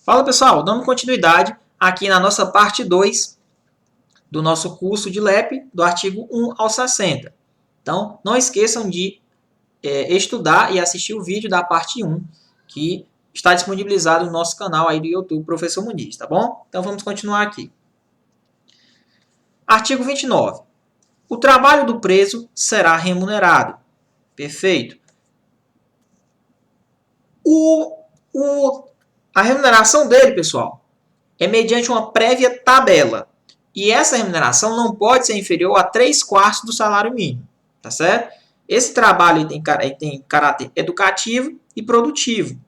Fala pessoal, dando continuidade aqui na nossa parte 2 do nosso curso de LEP, do artigo 1 ao 60. Então, não esqueçam de estudar e assistir o vídeo da parte 1, que está disponibilizado no nosso canal aí do YouTube, Professor Muniz, tá bom? Então, vamos continuar aqui. Artigo 29. O trabalho do preso será remunerado. Perfeito. A remuneração dele, pessoal, é mediante uma prévia tabela. E essa remuneração não pode ser inferior a 3/4 do salário mínimo. Tá certo? Esse trabalho tem caráter educativo e produtivo.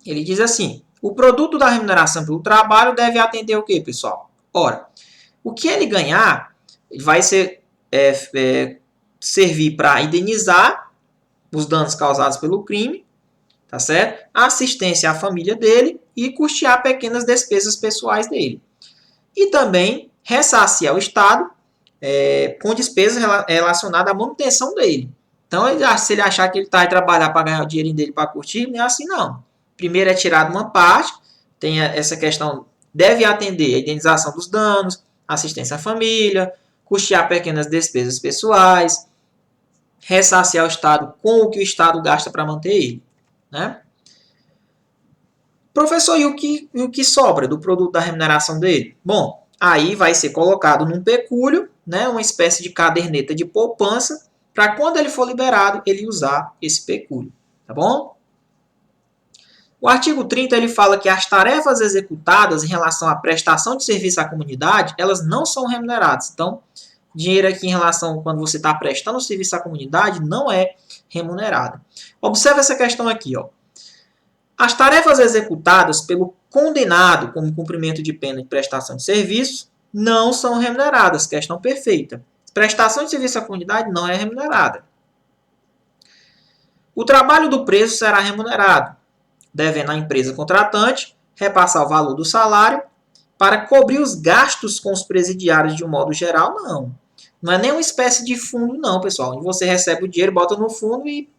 Ele diz assim: o produto da remuneração pelo trabalho deve atender o quê, pessoal? Ora, o que ele ganhar vai servir para indenizar os danos causados pelo crime, tá certo? A assistência à família dele e custear pequenas despesas pessoais dele. E também ressarcir ao Estado com despesas relacionadas à manutenção dele. Então, se ele achar que ele está aí trabalhar para ganhar o dinheirinho dele para curtir, não é assim não. Primeiro é tirado uma parte, tem essa questão, deve atender a indenização dos danos, assistência à família, custear pequenas despesas pessoais, ressarcir ao Estado com o que o Estado gasta para manter ele. Né? Professor, e o que sobra do produto da remuneração dele? Bom, aí vai ser colocado num pecúlio, né, uma espécie de caderneta de poupança, para quando ele for liberado, ele usar esse pecúlio. Tá bom? O artigo 30 ele fala que as tarefas executadas em relação à prestação de serviço à comunidade, elas não são remuneradas. Então, dinheiro aqui em relação quando você está prestando serviço à comunidade não é remunerado. Observe essa questão aqui, ó. As tarefas executadas pelo condenado como cumprimento de pena de prestação de serviço não são remuneradas. Questão perfeita. Prestação de serviço à comunidade não é remunerada. O trabalho do preso será remunerado, devendo a empresa contratante repassar o valor do salário para cobrir os gastos com os presidiários de um modo geral, não. Não é nenhuma espécie de fundo, não, pessoal. Onde você recebe o dinheiro, bota no fundo e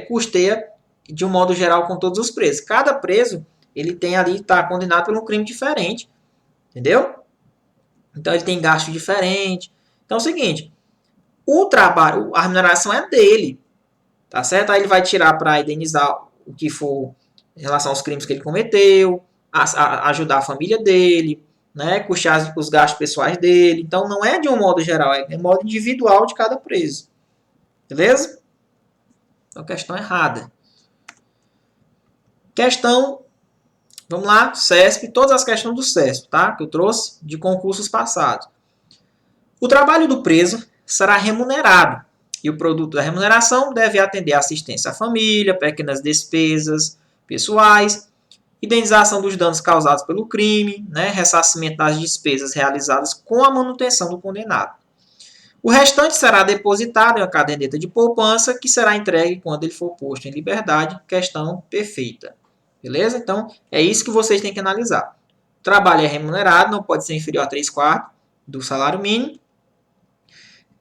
custeia de um modo geral com todos os presos. Cada preso, ele tem ali, está condenado por um crime diferente. Entendeu? Então, ele tem gasto diferente. Então, é o seguinte, o trabalho, a remuneração é dele. Tá certo? Aí ele vai tirar para indenizar o que for em relação aos crimes que ele cometeu, ajudar a família dele, né? Custear os gastos pessoais dele. Então, não é de um modo geral, é de um modo individual de cada preso. Beleza? Então, questão errada. Questão, vamos lá, CESP, todas as questões do CESP, tá? Que eu trouxe de concursos passados. O trabalho do preso será remunerado e o produto da remuneração deve atender a assistência à família, pequenas despesas pessoais, indenização dos danos causados pelo crime, né? Ressarcimento das despesas realizadas com a manutenção do condenado. O restante será depositado em uma caderneta de poupança que será entregue quando ele for posto em liberdade. Questão perfeita. Beleza? Então, é isso que vocês têm que analisar. O trabalho é remunerado, não pode ser inferior a 3/4 do salário mínimo.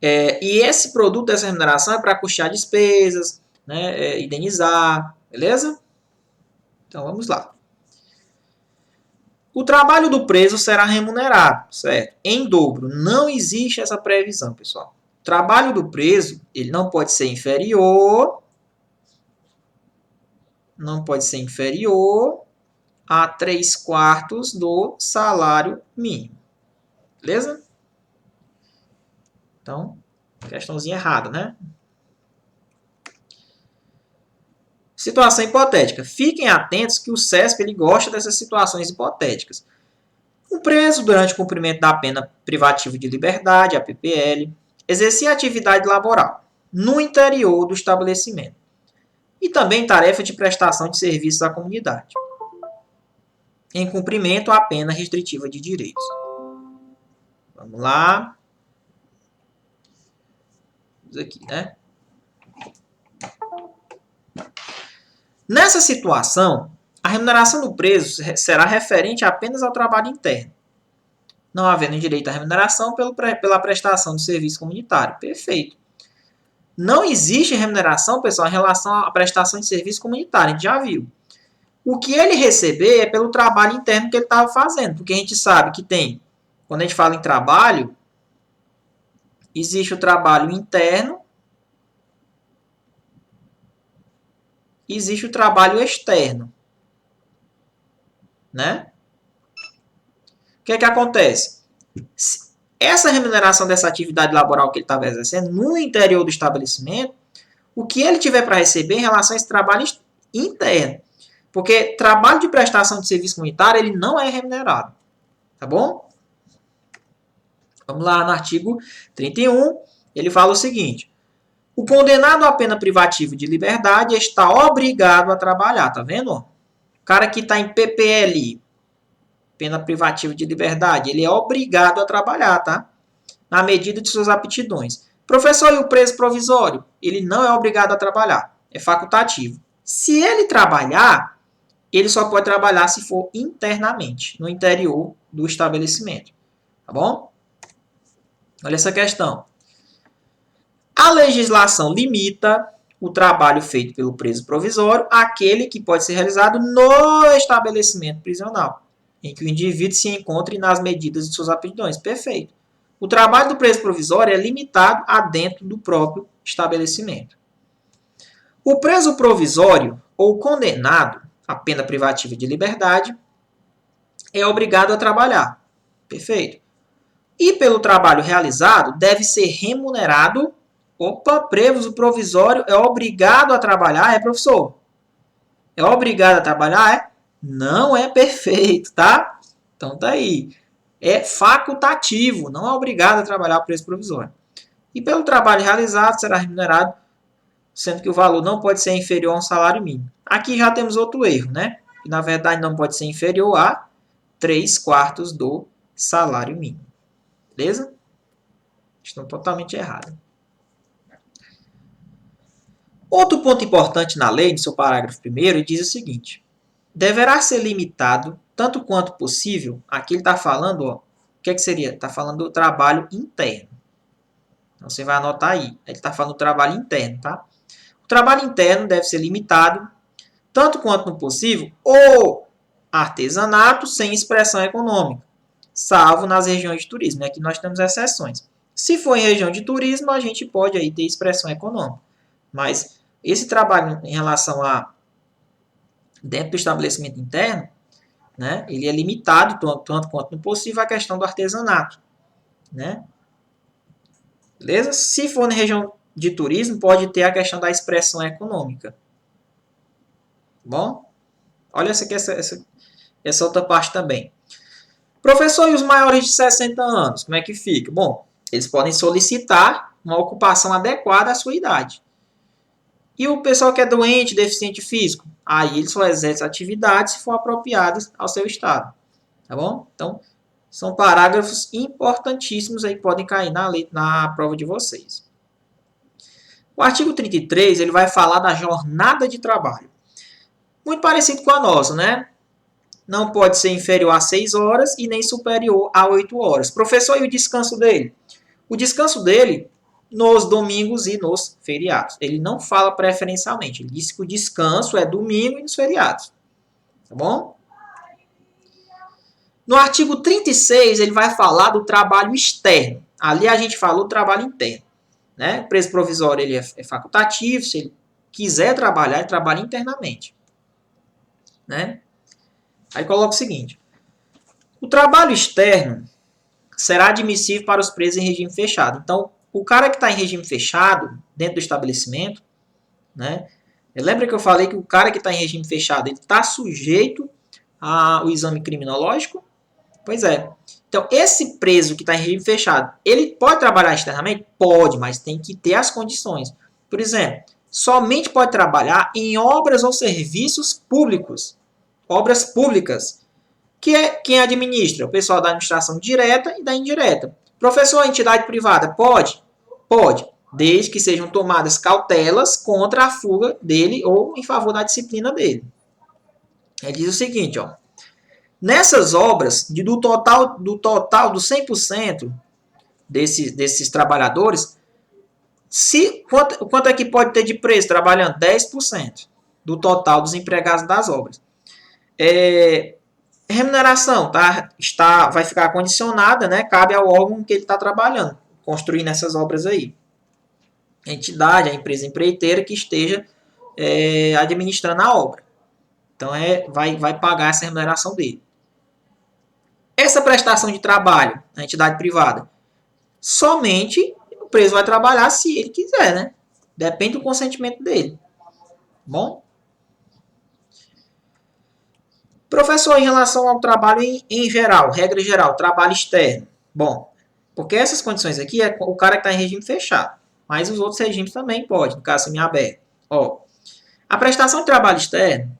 E esse produto dessa remuneração é para custear despesas, né, indenizar, beleza? Então, vamos lá. O trabalho do preso será remunerado, certo? Em dobro. Não existe essa previsão, pessoal. O trabalho do preso, ele não pode ser inferior a 3/4 do salário mínimo. Beleza? Então, questãozinha errada, né? Situação hipotética. Fiquem atentos que o CESP ele gosta dessas situações hipotéticas. O preso, durante o cumprimento da pena privativa de liberdade, a PPL, exercia atividade laboral no interior do estabelecimento e também tarefa de prestação de serviços à comunidade, em cumprimento à pena restritiva de direitos. Vamos lá. Vamos aqui, né? Nessa situação, a remuneração do preso será referente apenas ao trabalho interno, não havendo direito à remuneração pela prestação de serviço comunitário. Perfeito. Não existe remuneração, pessoal, em relação à prestação de serviço comunitário, a gente já viu. O que ele receber é pelo trabalho interno que ele estava fazendo, porque a gente sabe que tem, quando a gente fala em trabalho, existe o trabalho interno, existe o trabalho externo, né? O que é que acontece? Essa remuneração dessa atividade laboral que ele estava exercendo no interior do estabelecimento, o que ele tiver para receber em relação a esse trabalho interno. Porque trabalho de prestação de serviço comunitário, ele não é remunerado. Tá bom? Vamos lá no artigo 31, ele fala o seguinte: o condenado à pena privativa de liberdade está obrigado a trabalhar, tá vendo? O cara que está em PPL, pena privativa de liberdade, ele é obrigado a trabalhar, tá? Na medida de suas aptidões. Professor, e o preso provisório? Ele não é obrigado a trabalhar, é facultativo. Se ele trabalhar, ele só pode trabalhar se for internamente, no interior do estabelecimento, tá bom? Olha essa questão. A legislação limita o trabalho feito pelo preso provisório àquele que pode ser realizado no estabelecimento prisional, em que o indivíduo se encontre nas medidas de suas aptidões. Perfeito. O trabalho do preso provisório é limitado a dentro do próprio estabelecimento. O preso provisório ou condenado à pena privativa de liberdade é obrigado a trabalhar. Perfeito. E pelo trabalho realizado deve ser remunerado. Opa, preso provisório é obrigado a trabalhar, é, professor? É obrigado a trabalhar, é? Não é perfeito, tá? Então tá aí. É facultativo, não é obrigado a trabalhar o preso provisório. E pelo trabalho realizado será remunerado, sendo que o valor não pode ser inferior a um salário mínimo. Aqui já temos outro erro, né? Que na verdade não pode ser inferior a 3/4 do salário mínimo. Beleza? Estão totalmente errados. Outro ponto importante na lei, no seu parágrafo 1º, diz o seguinte: deverá ser limitado, tanto quanto possível, aqui ele está falando, ó, o que é que seria? Está falando do trabalho interno. Então você vai anotar aí, ele está falando do trabalho interno, tá? O trabalho interno deve ser limitado, tanto quanto no possível, o artesanato sem expressão econômica, salvo nas regiões de turismo. Aqui nós temos exceções. Se for em região de turismo, a gente pode aí ter expressão econômica. Mas esse trabalho em relação a dentro do estabelecimento interno, né, ele é limitado, tanto quanto no possível, à questão do artesanato. Né? Beleza? Se for na região de turismo, pode ter a questão da expressão econômica. Bom? Olha essa outra parte também. Professor, e os maiores de 60 anos, como é que fica? Bom, eles podem solicitar uma ocupação adequada à sua idade. E o pessoal que é doente, deficiente físico, aí ele só exerce atividades se for apropriadas ao seu estado. Tá bom? Então, são parágrafos importantíssimos aí que podem cair na prova de vocês. O artigo 33, ele vai falar da jornada de trabalho. Muito parecido com a nossa, né? Não pode ser inferior a 6 horas e nem superior a 8 horas. Professor, e o descanso dele? O descanso dele nos domingos e nos feriados. Ele não fala preferencialmente. Ele diz que o descanso é domingo e nos feriados. Tá bom? No artigo 36, ele vai falar do trabalho externo. Ali a gente falou do trabalho interno. Né? O preso provisório ele é facultativo. Se ele quiser trabalhar, ele trabalha internamente. Né? Aí coloca o seguinte: o trabalho externo será admissível para os presos em regime fechado. Então, o cara que está em regime fechado, dentro do estabelecimento, né? Lembra que eu falei que o cara que está em regime fechado, ele está sujeito ao exame criminológico? Pois é. Então, esse preso que está em regime fechado, ele pode trabalhar externamente? Pode, mas tem que ter as condições. Por exemplo, somente pode trabalhar em obras ou serviços públicos. Obras públicas. Que é quem administra? O pessoal da administração direta e da indireta. Professor, entidade privada? Pode? Pode. Desde que sejam tomadas cautelas contra a fuga dele ou em favor da disciplina dele. Ele diz o seguinte, ó. Nessas obras, do total dos 100% desses trabalhadores, quanto é que pode ter de preso trabalhando? 10% do total dos empregados das obras. Remuneração vai ficar condicionada, né? Cabe ao órgão que ele está trabalhando, construindo essas obras aí. A entidade, a empresa empreiteira que esteja administrando a obra. Então, vai pagar essa remuneração dele. Essa prestação de trabalho na entidade privada, somente o preso vai trabalhar se ele quiser, né? Depende do consentimento dele. Bom? Professor, em relação ao trabalho em geral, regra geral, trabalho externo. Bom, porque essas condições aqui é o cara que está em regime fechado. Mas os outros regimes também pode, no caso semiaberto. Ó, a prestação de trabalho externo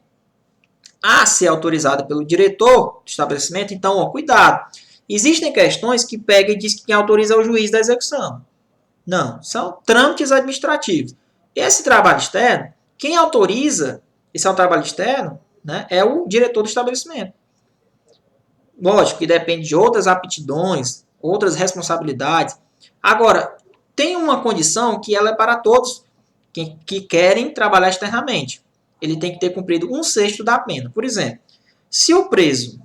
a ser autorizada pelo diretor do estabelecimento, então, ó, cuidado. Existem questões que pega e diz que quem autoriza é o juiz da execução. Não, são trâmites administrativos. Esse trabalho externo, quem autoriza, esse é um trabalho externo, né, é o diretor do estabelecimento. Lógico que depende de outras aptidões, outras responsabilidades. Agora, tem uma condição que ela é para todos que querem trabalhar externamente. Ele tem que ter cumprido 1/6 da pena. Por exemplo, se o preso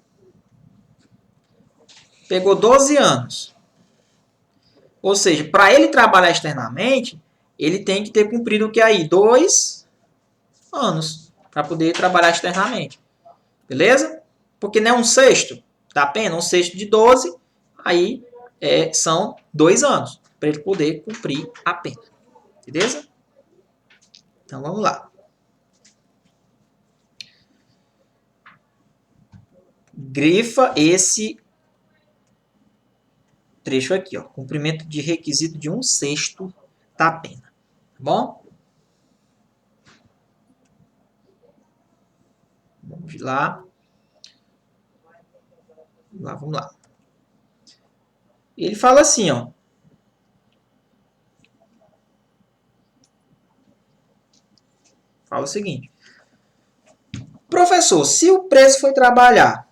pegou 12 anos, ou seja, para ele trabalhar externamente, ele tem que ter cumprido o que aí? 2 anos para poder trabalhar externamente. Beleza? Porque não é 1/6 da pena, 1/6 de 12, aí são 2 anos para ele poder cumprir a pena. Beleza? Então vamos lá. Grifa esse trecho aqui, ó. Cumprimento de requisito de 1/6 da pena. Tá bom? Vamos lá. Vamos lá. Ele fala assim, ó. Fala o seguinte. Professor, se o preso foi trabalhar,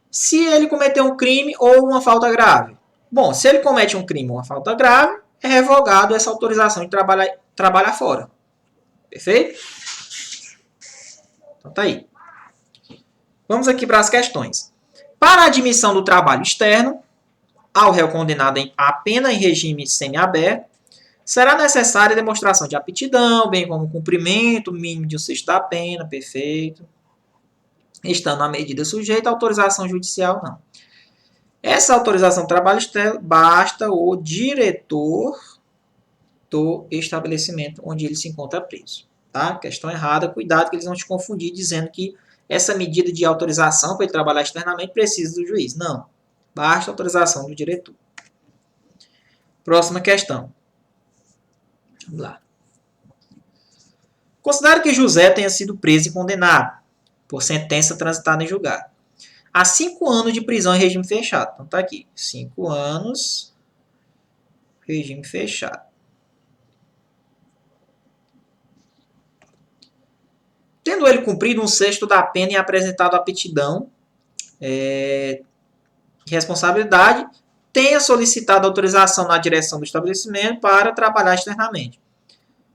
se ele cometeu um crime ou uma falta grave. Bom, se ele comete um crime ou uma falta grave, é revogado essa autorização de trabalhar fora. Perfeito? Então tá aí. Vamos aqui para as questões. Para a admissão do trabalho externo, ao réu condenado a pena em regime semiaberto, será necessária a demonstração de aptidão, bem como cumprimento mínimo de 1/6 da pena, perfeito. Estando a medida sujeita à autorização judicial, não. Essa autorização de trabalho externo basta o diretor do estabelecimento onde ele se encontra preso. Tá? Questão errada, cuidado que eles vão te confundir dizendo que essa medida de autorização para ele trabalhar externamente precisa do juiz. Não, basta a autorização do diretor. Próxima questão. Vamos lá. Considere que José tenha sido preso e condenado por sentença transitada em julgado a 5 anos de prisão em regime fechado. Então tá aqui, 5 anos, regime fechado. Tendo ele cumprido 1/6 da pena e apresentado aptidão e responsabilidade, tenha solicitado autorização na direção do estabelecimento para trabalhar externamente.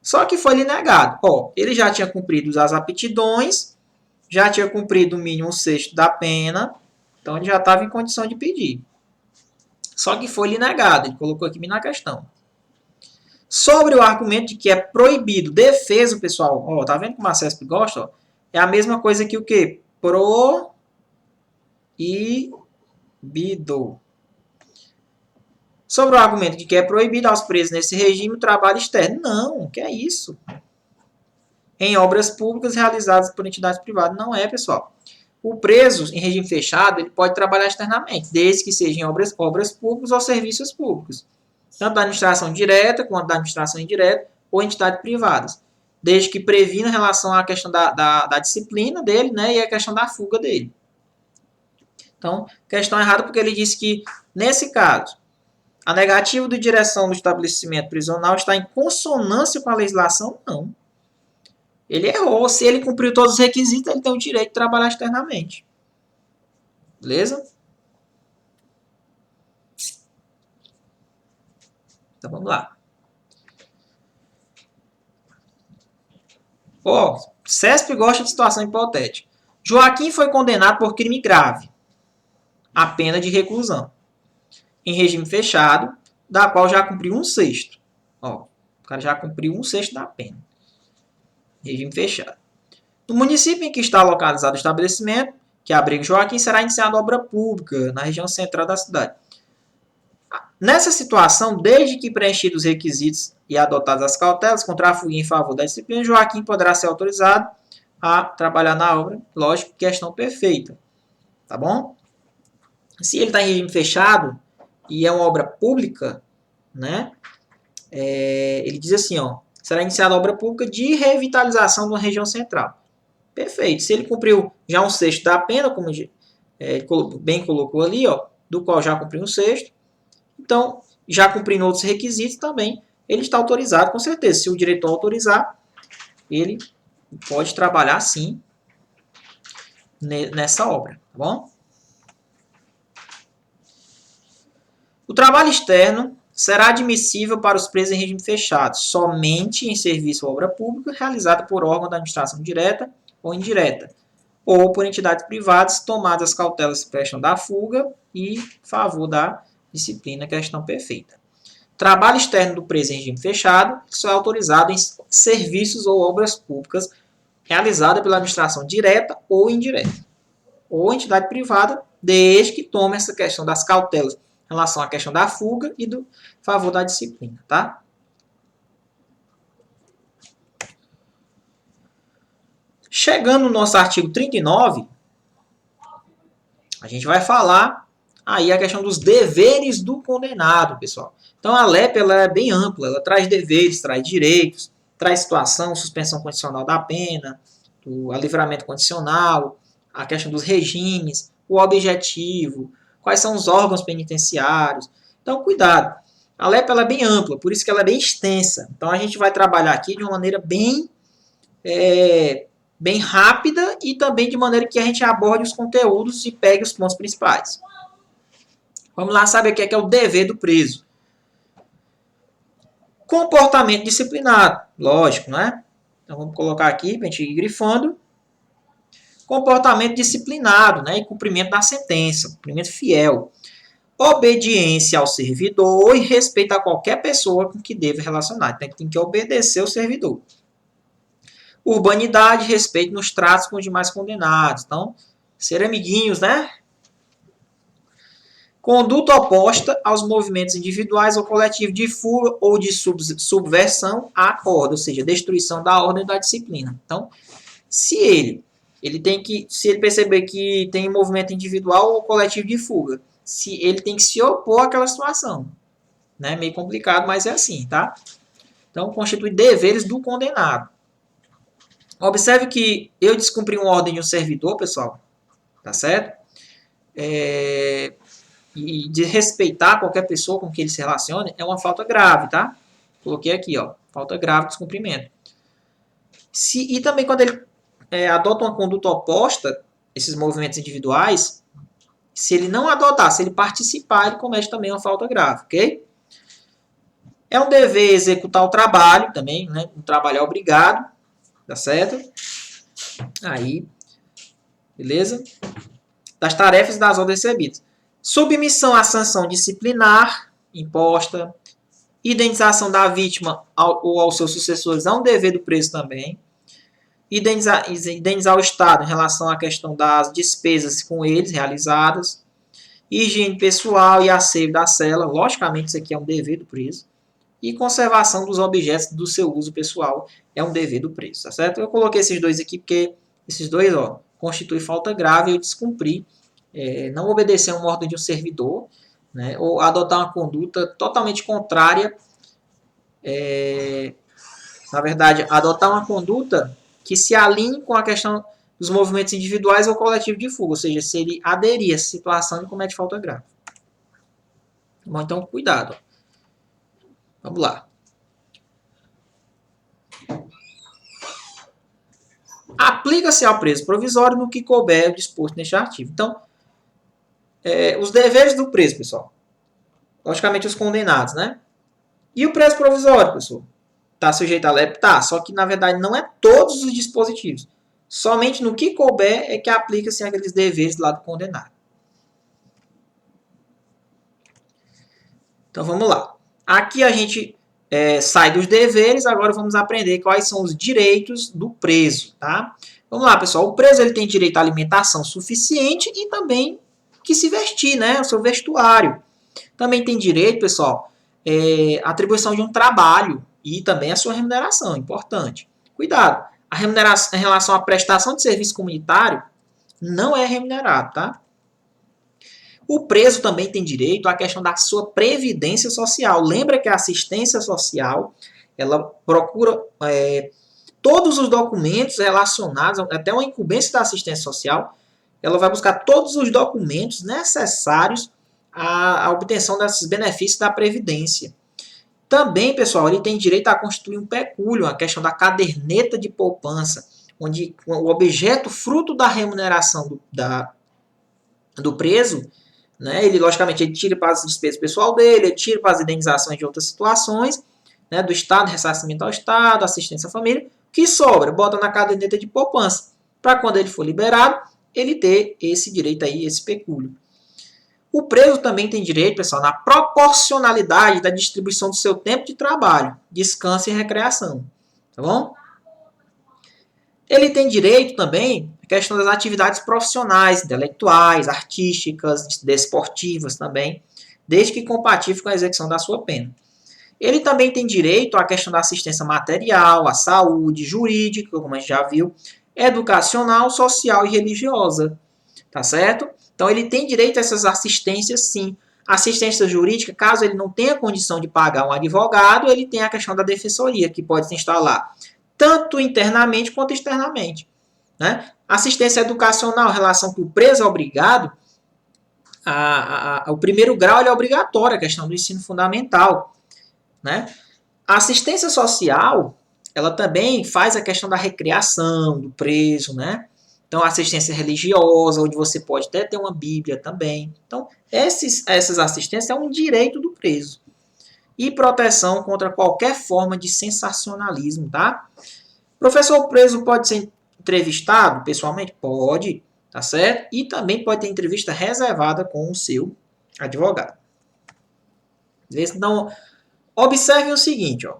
Só que foi lhe negado. Ó, ele já tinha cumprido as aptidões, já tinha cumprido o mínimo 1/6 da pena, então ele já estava em condição de pedir. Só que foi lhe negado, ele colocou aqui na questão. Sobre o argumento de que é proibido defesa, pessoal, ó, tá vendo como a CESP gosta? Ó? É a mesma coisa que o quê? Proibido. Sobre o argumento de que é proibido aos presos nesse regime o trabalho externo. Não, que é isso? Em obras públicas realizadas por entidades privadas. Não é, pessoal. O preso em regime fechado ele pode trabalhar externamente, desde que seja em obras públicas ou serviços públicos. Tanto da administração direta quanto da administração indireta ou entidades privadas. Desde que previna em relação à questão da disciplina dele, né, e a questão da fuga dele. Então, questão errada porque ele disse que, nesse caso, a negativa de direção do estabelecimento prisional está em consonância com a legislação? Não. Ele errou. Se ele cumpriu todos os requisitos, ele tem o direito de trabalhar externamente. Beleza? Então vamos lá. Ó, CESP gosta de situação hipotética. Joaquim foi condenado por crime grave, a pena de reclusão, em regime fechado, da qual já cumpriu 1/6. Ó, o cara já cumpriu 1/6 da pena. Regime fechado. No município em que está localizado o estabelecimento, que abriga Joaquim, será iniciada obra pública na região central da cidade. Nessa situação, desde que preenchidos os requisitos e adotadas as cautelas contra a fuga em favor da disciplina, Joaquim poderá ser autorizado a trabalhar na obra. Lógico, questão perfeita. Tá bom? Se ele está em regime fechado e é uma obra pública, né? Ele diz assim, ó, será iniciada a obra pública de revitalização da região central. Perfeito. Se ele cumpriu já 1/6 da pena, como bem colocou ali, ó, do qual já cumpriu 1/6, então, já cumprindo outros requisitos também, ele está autorizado, com certeza. Se o diretor autorizar, ele pode trabalhar sim nessa obra, tá bom? O trabalho externo será admissível para os presos em regime fechado, somente em serviço ou obra pública realizado por órgão da administração direta ou indireta, ou por entidades privadas, tomadas as cautelas por questão da fuga e favor da disciplina, questão perfeita. Trabalho externo do preso em regime fechado só é autorizado em serviços ou obras públicas realizada pela administração direta ou indireta, ou entidade privada, desde que tome essa questão das cautelas em relação à questão da fuga e do favor da disciplina, tá? Chegando no nosso artigo 39, a gente vai falar aí a questão dos deveres do condenado, pessoal. Então a LEP ela é bem ampla, ela traz deveres, traz direitos, traz situação, suspensão condicional da pena, o livramento condicional, a questão dos regimes, o objetivo, quais são os órgãos penitenciários. Então cuidado, a LEP ela é bem ampla, por isso que ela é bem extensa. Então a gente vai trabalhar aqui de uma maneira bem rápida e também de maneira que a gente aborde os conteúdos e pegue os pontos principais. Vamos lá saber o que é o dever do preso. Comportamento disciplinado, lógico, né? Então vamos colocar aqui para a gente ir grifando. Comportamento disciplinado, né? E cumprimento da sentença, cumprimento fiel. Obediência ao servidor e respeito a qualquer pessoa com que deve relacionar. Então tem que obedecer o servidor. Urbanidade, respeito nos tratos com os demais condenados. Então, ser amiguinhos, né? Conduta oposta aos movimentos individuais ou coletivos de fuga ou de subversão à ordem, ou seja, destruição da ordem e da disciplina. Então, se ele perceber que tem movimento individual ou coletivo de fuga, ele tem que se opor àquela situação. Né? Meio complicado, mas é assim, tá? Então, constitui deveres do condenado. Observe que eu descumpri uma ordem de um servidor, pessoal, tá certo? E de respeitar qualquer pessoa com que ele se relacione é uma falta grave, tá? Coloquei aqui, ó, falta grave de descumprimento. E também quando ele adota uma conduta oposta, esses movimentos individuais, se ele não adotar, se ele participar, ele comete também uma falta grave, ok? É um dever executar o trabalho também, né? Um trabalho é obrigado, tá certo? Aí, beleza? Das tarefas e das ordens recebidas. Submissão à sanção disciplinar imposta, indenização da vítima ou aos seus sucessores é um dever do preso também. Indenizar o Estado em relação à questão das despesas com eles realizadas. Higiene pessoal e asseio da cela, logicamente isso aqui é um dever do preso. E conservação dos objetos do seu uso pessoal é um dever do preso, tá certo? Eu coloquei esses dois aqui porque esses dois, ó, constituem falta grave e eu descumpri. Não obedecer a uma ordem de um servidor, né, ou adotar uma conduta totalmente contrária, na verdade, adotar uma conduta que se alinhe com a questão dos movimentos individuais ou coletivos de fuga, ou seja, se ele aderir a essa situação, ele comete falta grave. Bom, então, cuidado. Vamos lá. Aplica-se ao preso provisório no que couber o disposto neste artigo. Então, os deveres do preso, pessoal. Logicamente, os condenados, né? E o preso provisório, pessoal? Está sujeito à LEP? Tá, só que, na verdade, não é todos os dispositivos. Somente no que couber é que aplica-se aqueles deveres lá do condenado. Então vamos lá. Aqui a gente sai dos deveres, agora vamos aprender quais são os direitos do preso, tá? Vamos lá, pessoal. O preso ele tem direito à alimentação suficiente e também que se vestir, né? O seu vestuário. Também tem direito, pessoal, à atribuição de um trabalho e também a sua remuneração, importante. Cuidado, a remuneração em relação à prestação de serviço comunitário não é remunerado, tá? O preso também tem direito à questão da sua previdência social. Lembra que a assistência social, ela procura todos os documentos relacionados, até uma incumbência da assistência social, ela vai buscar todos os documentos necessários à obtenção desses benefícios da Previdência. Também, pessoal, ele tem direito a constituir um pecúlio, a questão da caderneta de poupança, onde o objeto fruto da remuneração do preso, né, ele, logicamente, ele tira para as despesas pessoal dele, ele tira para as indenizações de outras situações, né, do Estado, ressarcimento ao Estado, assistência à família, que sobra, bota na caderneta de poupança, para quando ele for liberado, ele ter esse direito aí, esse pecúlio. O preso também tem direito, pessoal, na proporcionalidade da distribuição do seu tempo de trabalho, descanso e recreação. Tá bom? Ele tem direito também à questão das atividades profissionais, intelectuais, artísticas, desportivas também, desde que compatível com a execução da sua pena. Ele também tem direito à questão da assistência material, à saúde, jurídica, como a gente já viu, educacional, social e religiosa. Tá certo? Então, ele tem direito a essas assistências, sim. Assistência jurídica, caso ele não tenha condição de pagar um advogado, ele tem a questão da defensoria, que pode se instalar tanto internamente quanto externamente. Né? Assistência educacional, em relação que o preso é obrigado, o primeiro grau ele é obrigatório, a questão do ensino fundamental. Né? A assistência social, ela também faz a questão da recreação do preso, né? Então, assistência religiosa, onde você pode até ter uma Bíblia também. Então, essas assistências é um direito do preso. E proteção contra qualquer forma de sensacionalismo, tá? Professor, o preso pode ser entrevistado pessoalmente? Pode, tá certo? E também pode ter entrevista reservada com o seu advogado. Então, observe o seguinte, ó.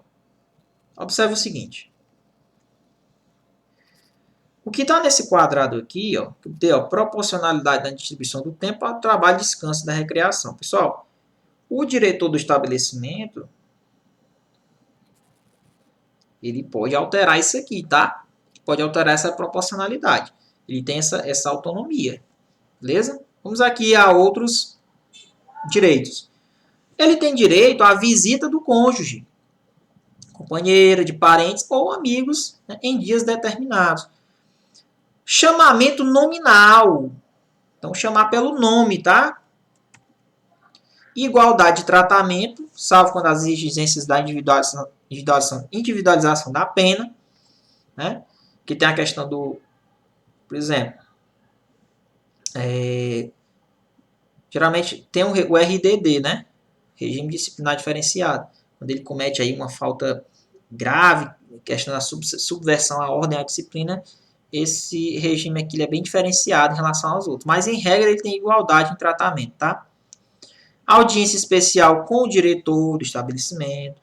Observe o seguinte. O que está nesse quadrado aqui, ó, que tem a proporcionalidade da distribuição do tempo ao trabalho, descanso e da recreação. Pessoal, o diretor do estabelecimento, ele pode alterar isso aqui, tá? Pode alterar essa proporcionalidade. Ele tem essa autonomia, beleza? Vamos aqui a outros direitos. Ele tem direito à visita do cônjuge, companheira, de parentes ou amigos, né, em dias determinados. Chamamento nominal. Então, chamar pelo nome, tá? Igualdade de tratamento, salvo quando as exigências da individualização da pena, né? Que tem a questão do, por exemplo, geralmente tem o RDD, né? Regime disciplinar diferenciado. Quando ele comete aí uma falta grave, questão da subversão à ordem e à disciplina, esse regime aqui é bem diferenciado em relação aos outros. Mas, em regra, ele tem igualdade em tratamento, tá? Audiência especial com o diretor do estabelecimento.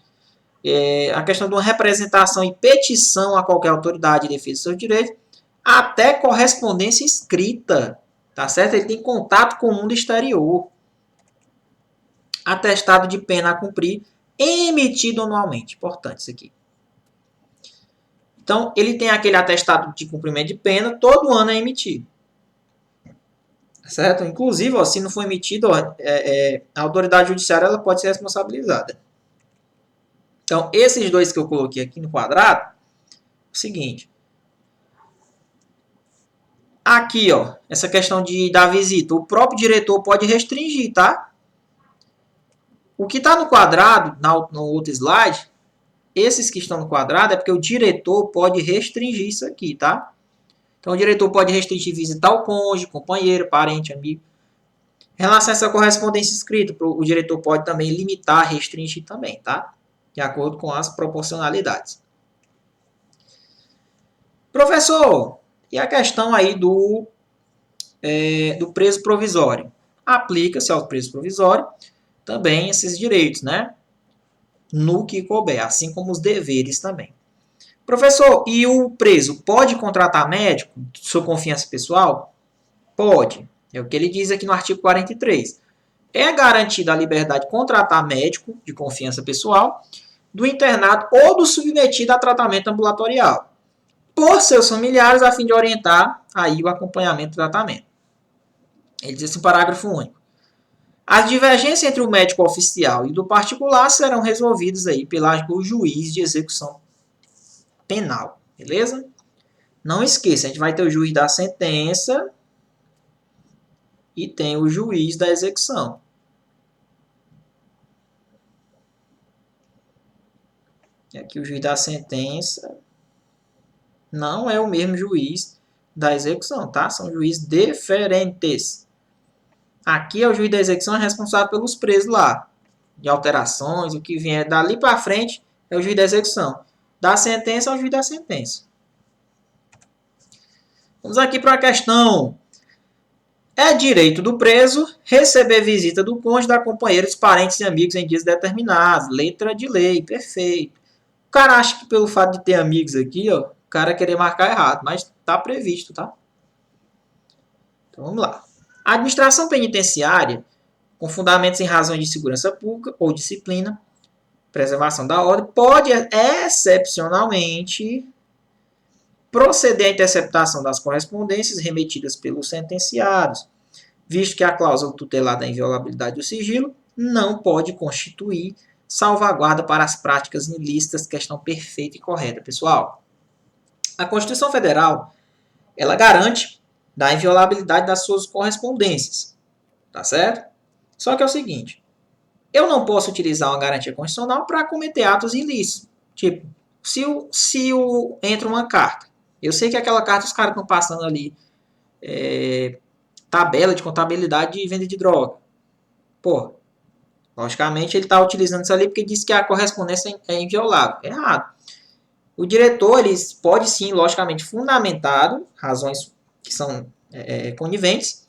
A questão de uma representação e petição a qualquer autoridade de defesa dos seus direitos. Até correspondência escrita, tá certo? Ele tem contato com o mundo exterior. Atestado de pena a cumprir, emitido anualmente. Importante isso aqui. Então, ele tem aquele atestado de cumprimento de pena, todo ano é emitido. Certo? Inclusive, ó, se não for emitido, ó, a autoridade judiciária ela pode ser responsabilizada. Então, esses dois que eu coloquei aqui no quadrado, é o seguinte. Aqui, ó, essa questão da visita, o próprio diretor pode restringir, tá? O que está no quadrado, no outro slide, esses que estão no quadrado é porque o diretor pode restringir isso aqui, tá? Então, o diretor pode restringir visitar o cônjuge, companheiro, parente, amigo. Em relação a essa correspondência escrita, o diretor pode também limitar, restringir também, tá? De acordo com as proporcionalidades. Professor, E a questão aí do preso provisório. Aplica-se ao preso provisório também esses direitos, né? No que couber, assim como os deveres também. Professor, e o preso pode contratar médico de sua confiança pessoal? Pode. É o que ele diz aqui no artigo 43. É garantida a liberdade de contratar médico de confiança pessoal do internado ou do submetido a tratamento ambulatorial por seus familiares a fim de orientar aí o acompanhamento do tratamento. Ele diz assim, parágrafo único. As divergências entre o médico oficial e do particular serão resolvidas aí pelo juiz de execução penal, beleza? Não esqueça, a gente vai ter o juiz da sentença e tem o juiz da execução. E aqui o juiz da sentença não é o mesmo juiz da execução, tá? São juízes diferentes. Aqui é o juiz da execução responsável pelos presos lá, de alterações, o que vier dali para frente é o juiz da execução. Da sentença é o juiz da sentença. Vamos aqui para a questão. É direito do preso receber visita do cônjuge, da companheira, dos parentes e amigos em dias determinados. Letra de lei, perfeito. O cara acha que pelo fato de ter amigos aqui, ó, o cara querer marcar errado, mas está previsto, tá? Então vamos lá. A administração penitenciária, com fundamentos em razões de segurança pública ou disciplina, preservação da ordem, pode excepcionalmente proceder à interceptação das correspondências remetidas pelos sentenciados, visto que a cláusula tutelar da inviolabilidade do sigilo não pode constituir salvaguarda para as práticas ilícitas, questão perfeita e correta, pessoal. A Constituição Federal, ela garante da inviolabilidade das suas correspondências, tá certo? Só que é o seguinte, eu não posso utilizar uma garantia constitucional para cometer atos ilícitos. Tipo, se entra uma carta, eu sei que aquela carta os caras estão passando ali tabela de contabilidade de venda de droga. Pô, logicamente ele está utilizando isso ali porque diz que a correspondência é inviolável. Errado. O diretor, ele pode sim, logicamente, fundamentado, razões que são coniventes,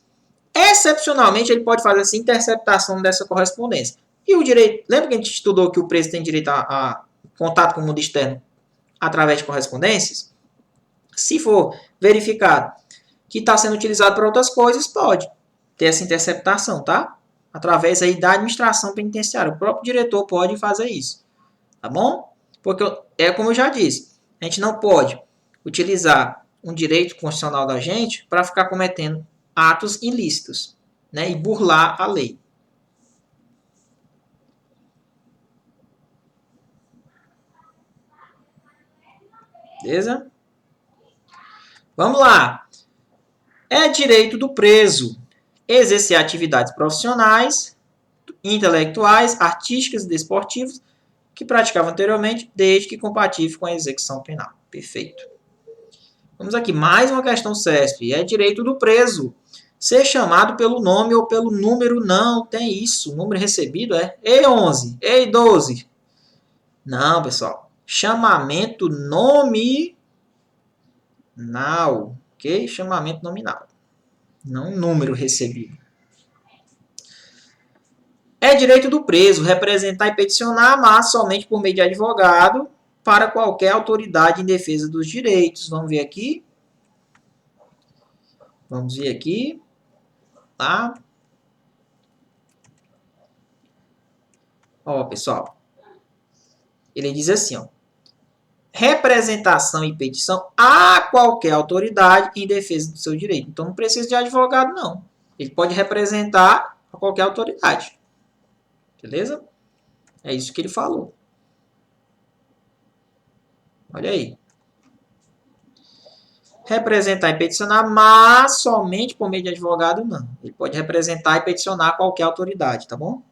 excepcionalmente ele pode fazer essa interceptação dessa correspondência. E o direito, lembra que a gente estudou que o preso tem direito a contato com o mundo externo através de correspondências? Se for verificado que está sendo utilizado para outras coisas, pode ter essa interceptação, tá? Através aí da administração penitenciária. O próprio diretor pode fazer isso, tá bom? Porque é como eu já disse, a gente não pode utilizar um direito constitucional da gente para ficar cometendo atos ilícitos, né? E burlar a lei. Beleza? Vamos lá. É direito do preso exercer atividades profissionais, intelectuais, artísticas e desportivas que praticava anteriormente, desde que compatível com a execução penal. Perfeito. Vamos aqui, mais uma questão CESP. É direito do preso ser chamado pelo nome ou pelo número. Não tem isso. O número recebido é E11, E12. Não, pessoal. Chamamento nominal. Ok? Chamamento nominal. Não número recebido. É direito do preso representar e peticionar, mas somente por meio de advogado, para qualquer autoridade em defesa dos direitos. Vamos ver aqui. Vamos ver aqui. Tá? Ó, pessoal. Ele diz assim, ó. Representação e petição a qualquer autoridade em defesa do seu direito. Então não precisa de advogado, não. Ele pode representar a qualquer autoridade. Beleza? É isso que ele falou. Olha aí. Representar e peticionar, mas somente por meio de advogado, não. Ele pode representar e peticionar qualquer autoridade, tá bom?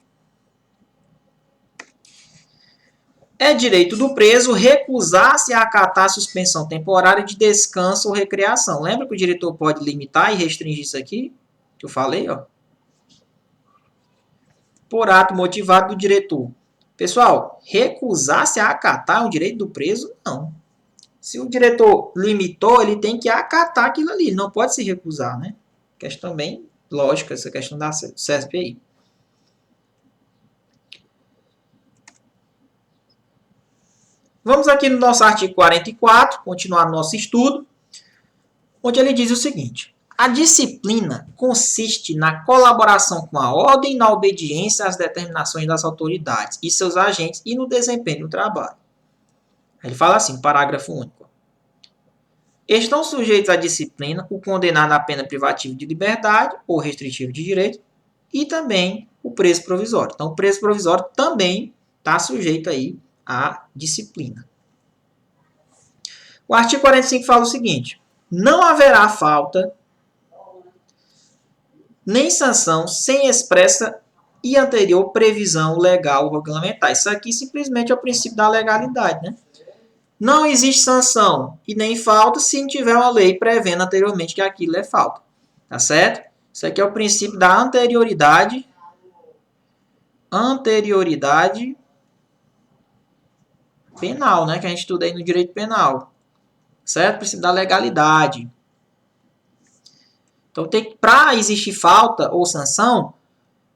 É direito do preso recusar-se a acatar a suspensão temporária de descanso ou recreação. Lembra que o diretor pode limitar e restringir isso aqui? Que eu falei, ó. Por ato motivado do diretor. Pessoal, recusar-se a acatar o direito do preso? Não. Se o diretor limitou, ele tem que acatar aquilo ali, ele não pode se recusar, né? Questão bem lógica, essa questão da CESP aí. Vamos aqui no nosso artigo 44, continuar nosso estudo, onde ele diz o seguinte: a disciplina consiste na colaboração com a ordem e na obediência às determinações das autoridades e seus agentes e no desempenho do trabalho. Ele fala assim, parágrafo único. Estão sujeitos à disciplina o condenado à pena privativa de liberdade ou restritivo de direito e também o preso provisório. Então, o preso provisório também está sujeito aí à disciplina. O artigo 45 fala o seguinte: não haverá falta nem sanção sem expressa e anterior previsão legal ou regulamentar. Isso aqui simplesmente é o princípio da legalidade, né? Não existe sanção e nem falta se não tiver uma lei prevendo anteriormente que aquilo é falta. Tá certo? Isso aqui é o princípio da anterioridade penal, né? Que a gente estuda aí no direito penal. Certo? O princípio da legalidade. Então, para existir falta ou sanção,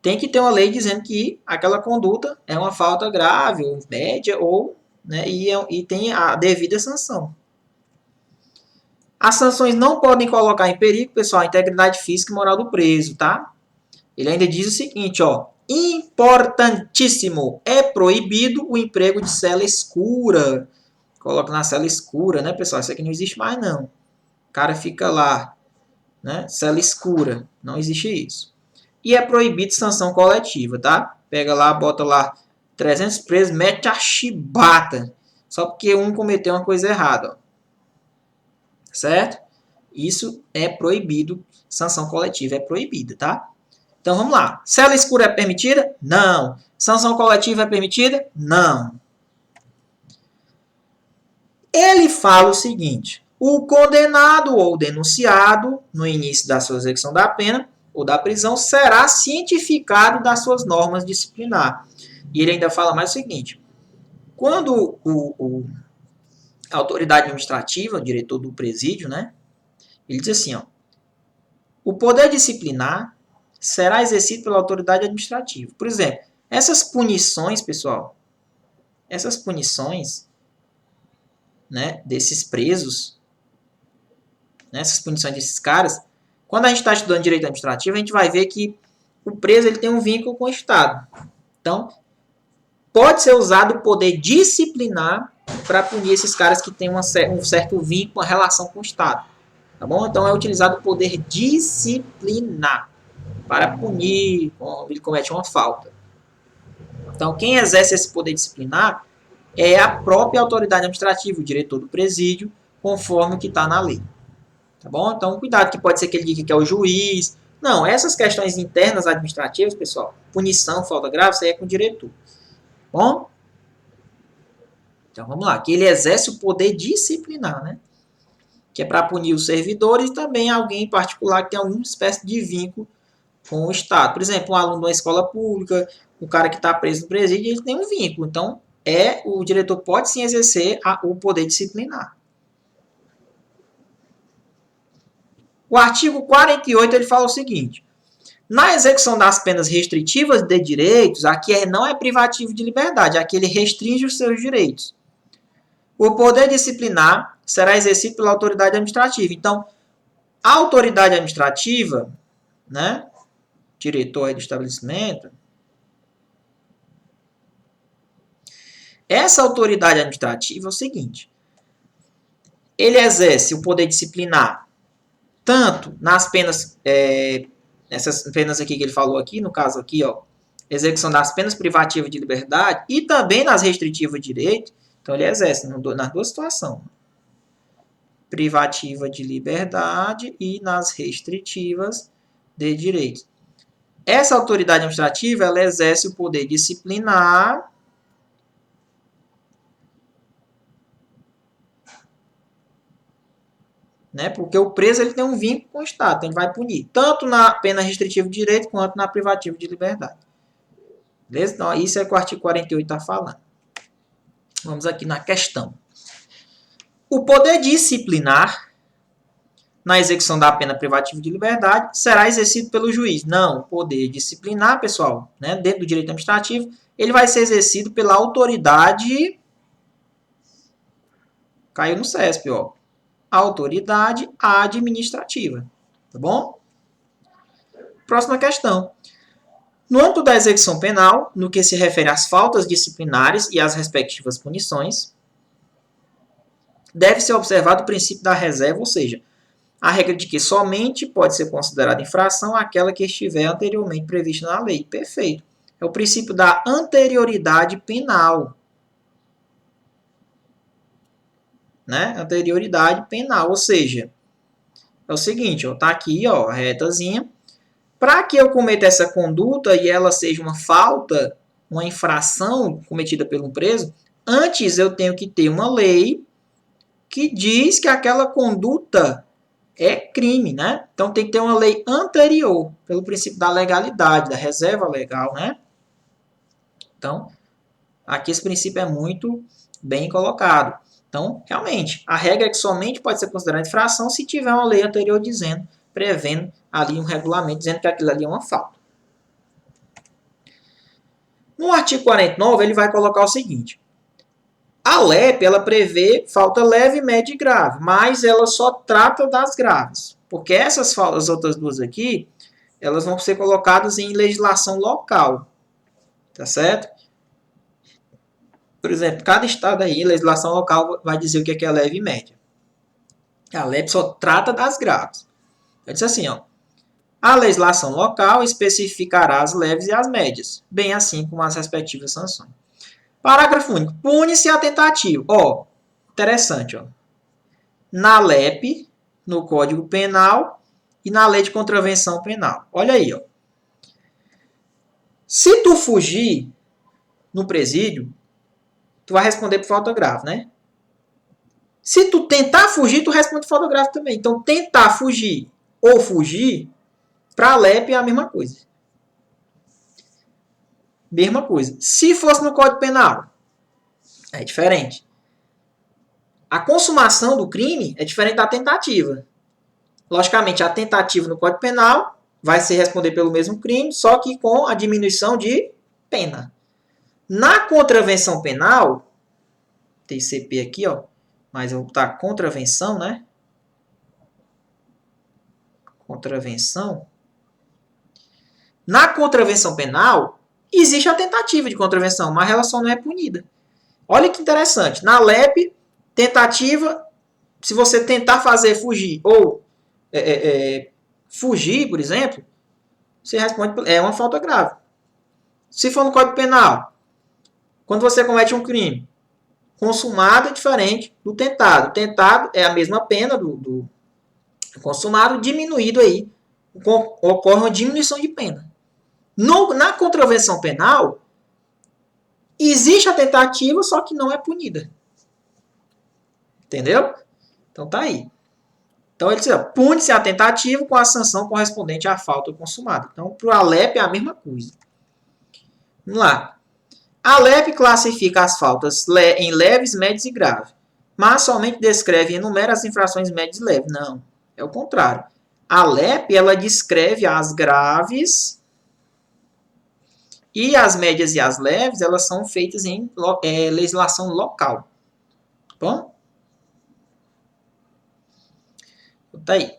tem que ter uma lei dizendo que aquela conduta é uma falta grave, ou média, ou, né, e tem a devida sanção. As sanções não podem colocar em perigo, pessoal, a integridade física e moral do preso, tá? Ele ainda diz o seguinte, ó: importantíssimo, é proibido o emprego de cela escura. Coloca na cela escura, né, pessoal? Isso aqui não existe mais, não. O cara fica lá, né? Cela escura. Não existe isso. E é proibido sanção coletiva, tá? Pega lá, bota lá 300 presos, mete a chibata. Só porque um cometeu uma coisa errada. Ó. Certo? Isso é proibido. Sanção coletiva é proibida, tá? Então vamos lá. Cela escura é permitida? Não. Sanção coletiva é permitida? Não. Ele fala o seguinte: o condenado ou denunciado, no início da sua execução da pena ou da prisão, será cientificado das suas normas disciplinares. E ele ainda fala mais o seguinte: quando a autoridade administrativa, o diretor do presídio, né, ele diz assim, ó: o poder disciplinar será exercido pela autoridade administrativa. Por exemplo, essas punições, pessoal, essas punições, né, desses presos, né, essas punições desses caras, quando a gente está estudando direito administrativo, a gente vai ver que o preso ele tem um vínculo com o Estado. Então, pode ser usado o poder disciplinar para punir esses caras que têm um certo vínculo, uma relação com o Estado. Tá bom? Então, é utilizado o poder disciplinar para punir quando ele comete uma falta. Então, quem exerce esse poder disciplinar é a própria autoridade administrativa, o diretor do presídio, conforme o que está na lei. Tá bom? Então, cuidado, que pode ser que ele diga que é o juiz. Não, essas questões internas administrativas, pessoal, punição, falta grave, isso aí é com o diretor. Bom? Então, vamos lá. Que ele exerce o poder disciplinar, né? Que é para punir os servidores e também alguém em particular que tem alguma espécie de vínculo com o Estado. Por exemplo, um aluno de uma escola pública, um cara que está preso no presídio, ele tem um vínculo. Então, o diretor pode sim exercer o poder disciplinar. O artigo 48 ele fala o seguinte: na execução das penas restritivas de direitos, aqui não é privativo de liberdade, aqui ele restringe os seus direitos. O poder disciplinar será exercido pela autoridade administrativa. Então, a autoridade administrativa, né, diretor do estabelecimento, essa autoridade administrativa é o seguinte: ele exerce o poder disciplinar tanto nas penas, essas penas aqui que ele falou aqui, no caso aqui, ó, execução das penas privativas de liberdade e também nas restritivas de direito. Então, ele exerce nas duas situações. Privativa de liberdade e nas restritivas de direito. Essa autoridade administrativa, ela exerce o poder disciplinar né? Porque o preso ele tem um vínculo com o Estado, então ele vai punir tanto na pena restritiva de direito quanto na privativa de liberdade. Beleza? Então, isso é o que o artigo 48 está falando. Vamos aqui na questão. O poder disciplinar na execução da pena privativa de liberdade será exercido pelo juiz. Não, o poder disciplinar, pessoal, né, dentro do direito administrativo, ele vai ser exercido pela autoridade... Caiu no CESP, ó. Autoridade administrativa. Tá bom? Próxima questão. No âmbito da execução penal, no que se refere às faltas disciplinares e às respectivas punições, deve ser observado o princípio da reserva, ou seja, a regra de que somente pode ser considerada infração aquela que estiver anteriormente prevista na lei. Perfeito. É o princípio da anterioridade penal. Né? Anterioridade penal, ou seja, é o seguinte, ó, tá aqui, ó, a retazinha. Para que eu cometa essa conduta e ela seja uma falta, uma infração cometida pelo preso, antes eu tenho que ter uma lei que diz que aquela conduta é crime, né? Então tem que ter uma lei anterior, pelo princípio da legalidade, da reserva legal, né? Então, aqui esse princípio é muito bem colocado. Então, realmente, a regra é que somente pode ser considerada infração se tiver uma lei anterior dizendo, prevendo ali um regulamento, dizendo que aquilo ali é uma falta. No artigo 49, ele vai colocar o seguinte. A LEP, ela prevê falta leve, média e grave, mas ela só trata das graves. Porque essas faltas, as outras duas aqui, elas vão ser colocadas em legislação local. Tá certo? Por exemplo, cada estado aí, legislação local, vai dizer o que é leve e média. A LEP só trata das graves. Eu disse assim, ó. A legislação local especificará as leves e as médias, bem assim como as respectivas sanções. Parágrafo único. Pune-se a tentativa. Ó, interessante, ó. Na LEP, no Código Penal e na Lei de Contravenção Penal. Olha aí, ó. Se tu fugir no presídio, tu vai responder por falta grave, né? Se tu tentar fugir, tu responde por falta grave também. Então, tentar fugir ou fugir, para a LEP é a mesma coisa. Mesma coisa. Se fosse no Código Penal, é diferente. A consumação do crime é diferente da tentativa. Logicamente, a tentativa no Código Penal vai se responder pelo mesmo crime, só que com a diminuição de pena. Na contravenção penal, tem CP aqui, ó, mas eu vou botar contravenção, né? Contravenção. Na contravenção penal, existe a tentativa de contravenção, mas ela só não é punida. Olha que interessante. Na LEP, tentativa, se você tentar fazer fugir ou fugir, por exemplo, você responde, é uma falta grave. Se for no Código Penal, quando você comete um crime, consumado é diferente do tentado. O tentado é a mesma pena do consumado, diminuído aí. Ocorre uma diminuição de pena. Na contravenção penal, existe a tentativa, só que não é punida. Entendeu? Então tá aí. Então ele diz, pune-se a tentativa com a sanção correspondente à falta consumada. Então, para o LEP é a mesma coisa. Vamos lá. A LEP classifica as faltas em leves, médias e graves, mas somente descreve e enumera as infrações médias e leves. Não, é o contrário. A LEP, ela descreve as graves e as médias e as leves, elas são feitas em legislação local. Bom? Tá aí.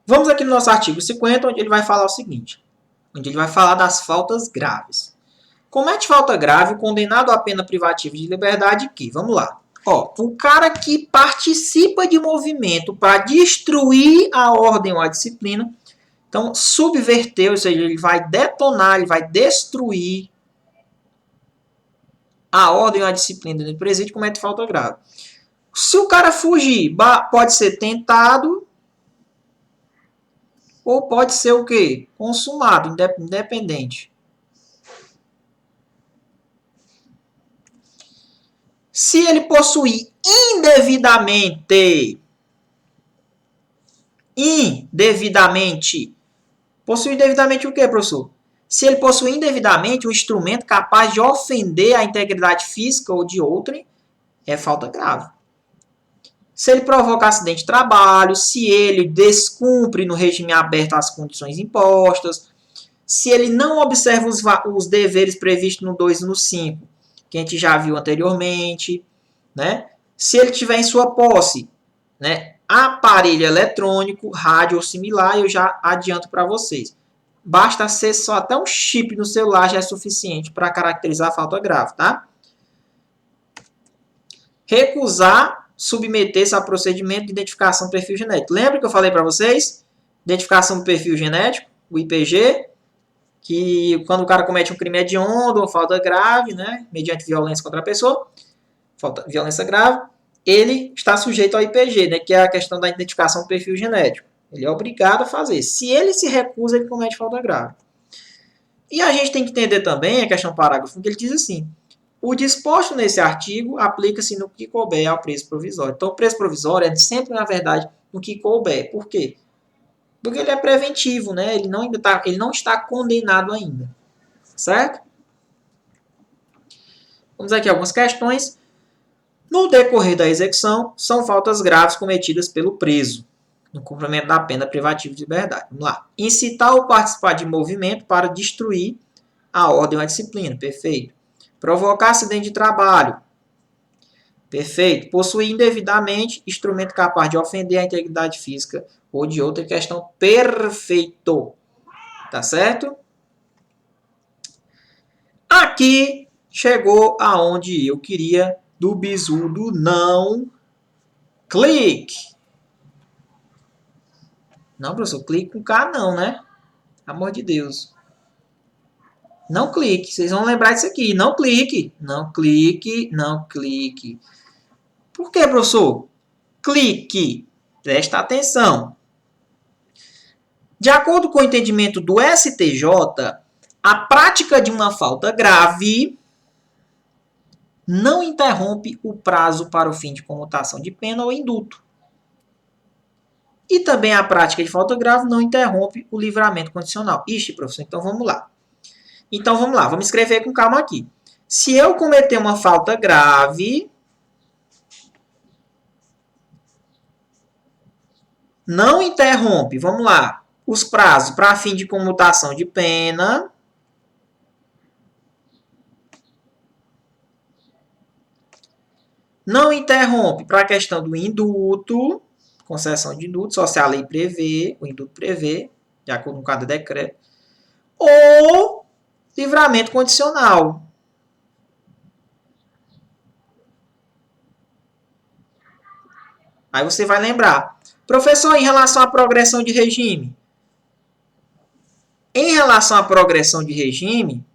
Vamos aqui no nosso artigo 50, onde ele vai falar o seguinte. Onde ele vai falar das faltas graves. Comete falta grave o condenado à pena privativa de liberdade que, vamos lá. Ó, o cara que participa de movimento para destruir a ordem ou a disciplina, então subverter, ou seja, ele vai detonar, ele vai destruir a ordem ou a disciplina do presídio, comete falta grave. Se o cara fugir, pode ser tentado ou pode ser o quê? Consumado, independente. Se ele possuir indevidamente, possuir indevidamente o quê, professor? Se ele possui indevidamente um instrumento capaz de ofender a integridade física ou de outrem, é falta grave. Se ele provoca acidente de trabalho, se ele descumpre no regime aberto as condições impostas, se ele não observa os deveres previstos no 2 e no 5, que a gente já viu anteriormente, né? Se ele tiver em sua posse, né, aparelho eletrônico, rádio ou similar, eu já adianto para vocês. Basta ser só até um chip no celular já é suficiente para caracterizar a falta grave, tá? Recusar submeter-se a procedimento de identificação do perfil genético. Lembra que eu falei para vocês? Identificação do perfil genético, o IPG, que quando o cara comete um crime hediondo ou falta grave, né, mediante violência contra a pessoa, violência grave, ele está sujeito ao IPG, né, que é a questão da identificação do perfil genético. Ele é obrigado a fazer. Se ele se recusa, ele comete falta grave. E a gente tem que entender também a questão do parágrafo, que ele diz assim: o disposto nesse artigo aplica-se no que couber ao preço provisório. Então, o preço provisório é sempre, na verdade, no que couber. Por quê? Porque ele é preventivo, né? Ele não está condenado ainda. Certo? Vamos aqui algumas questões. No decorrer da execução, são faltas graves cometidas pelo preso, no cumprimento da pena privativa de liberdade. Vamos lá. Incitar ou participar de movimento para destruir a ordem ou a disciplina. Perfeito. Provocar acidente de trabalho. Perfeito. Possuir indevidamente instrumento capaz de ofender a integridade física ou de outra questão. Perfeito. Tá certo? Aqui chegou aonde eu queria do bizu do não clique. Não, professor, clique com K não, né? Amor de Deus. Não clique. Vocês vão lembrar disso aqui. Não clique. Não clique. Não clique. Por que, professor? Clique. Presta atenção. De acordo com o entendimento do STJ, a prática de uma falta grave não interrompe o prazo para o fim de comutação de pena ou indulto. E também a prática de falta grave não interrompe o livramento condicional. Ixi, professor, então vamos lá. Vamos escrever com calma aqui. Se eu cometer uma falta grave, não interrompe, vamos lá, os prazos para fim de comutação de pena. Não interrompe para a questão do indulto, concessão de indulto, só se a lei prevê, o indulto prevê, de acordo com cada decreto, ou livramento condicional. Aí você vai lembrar. Professor, em relação à progressão de regime. Em relação à progressão de regime,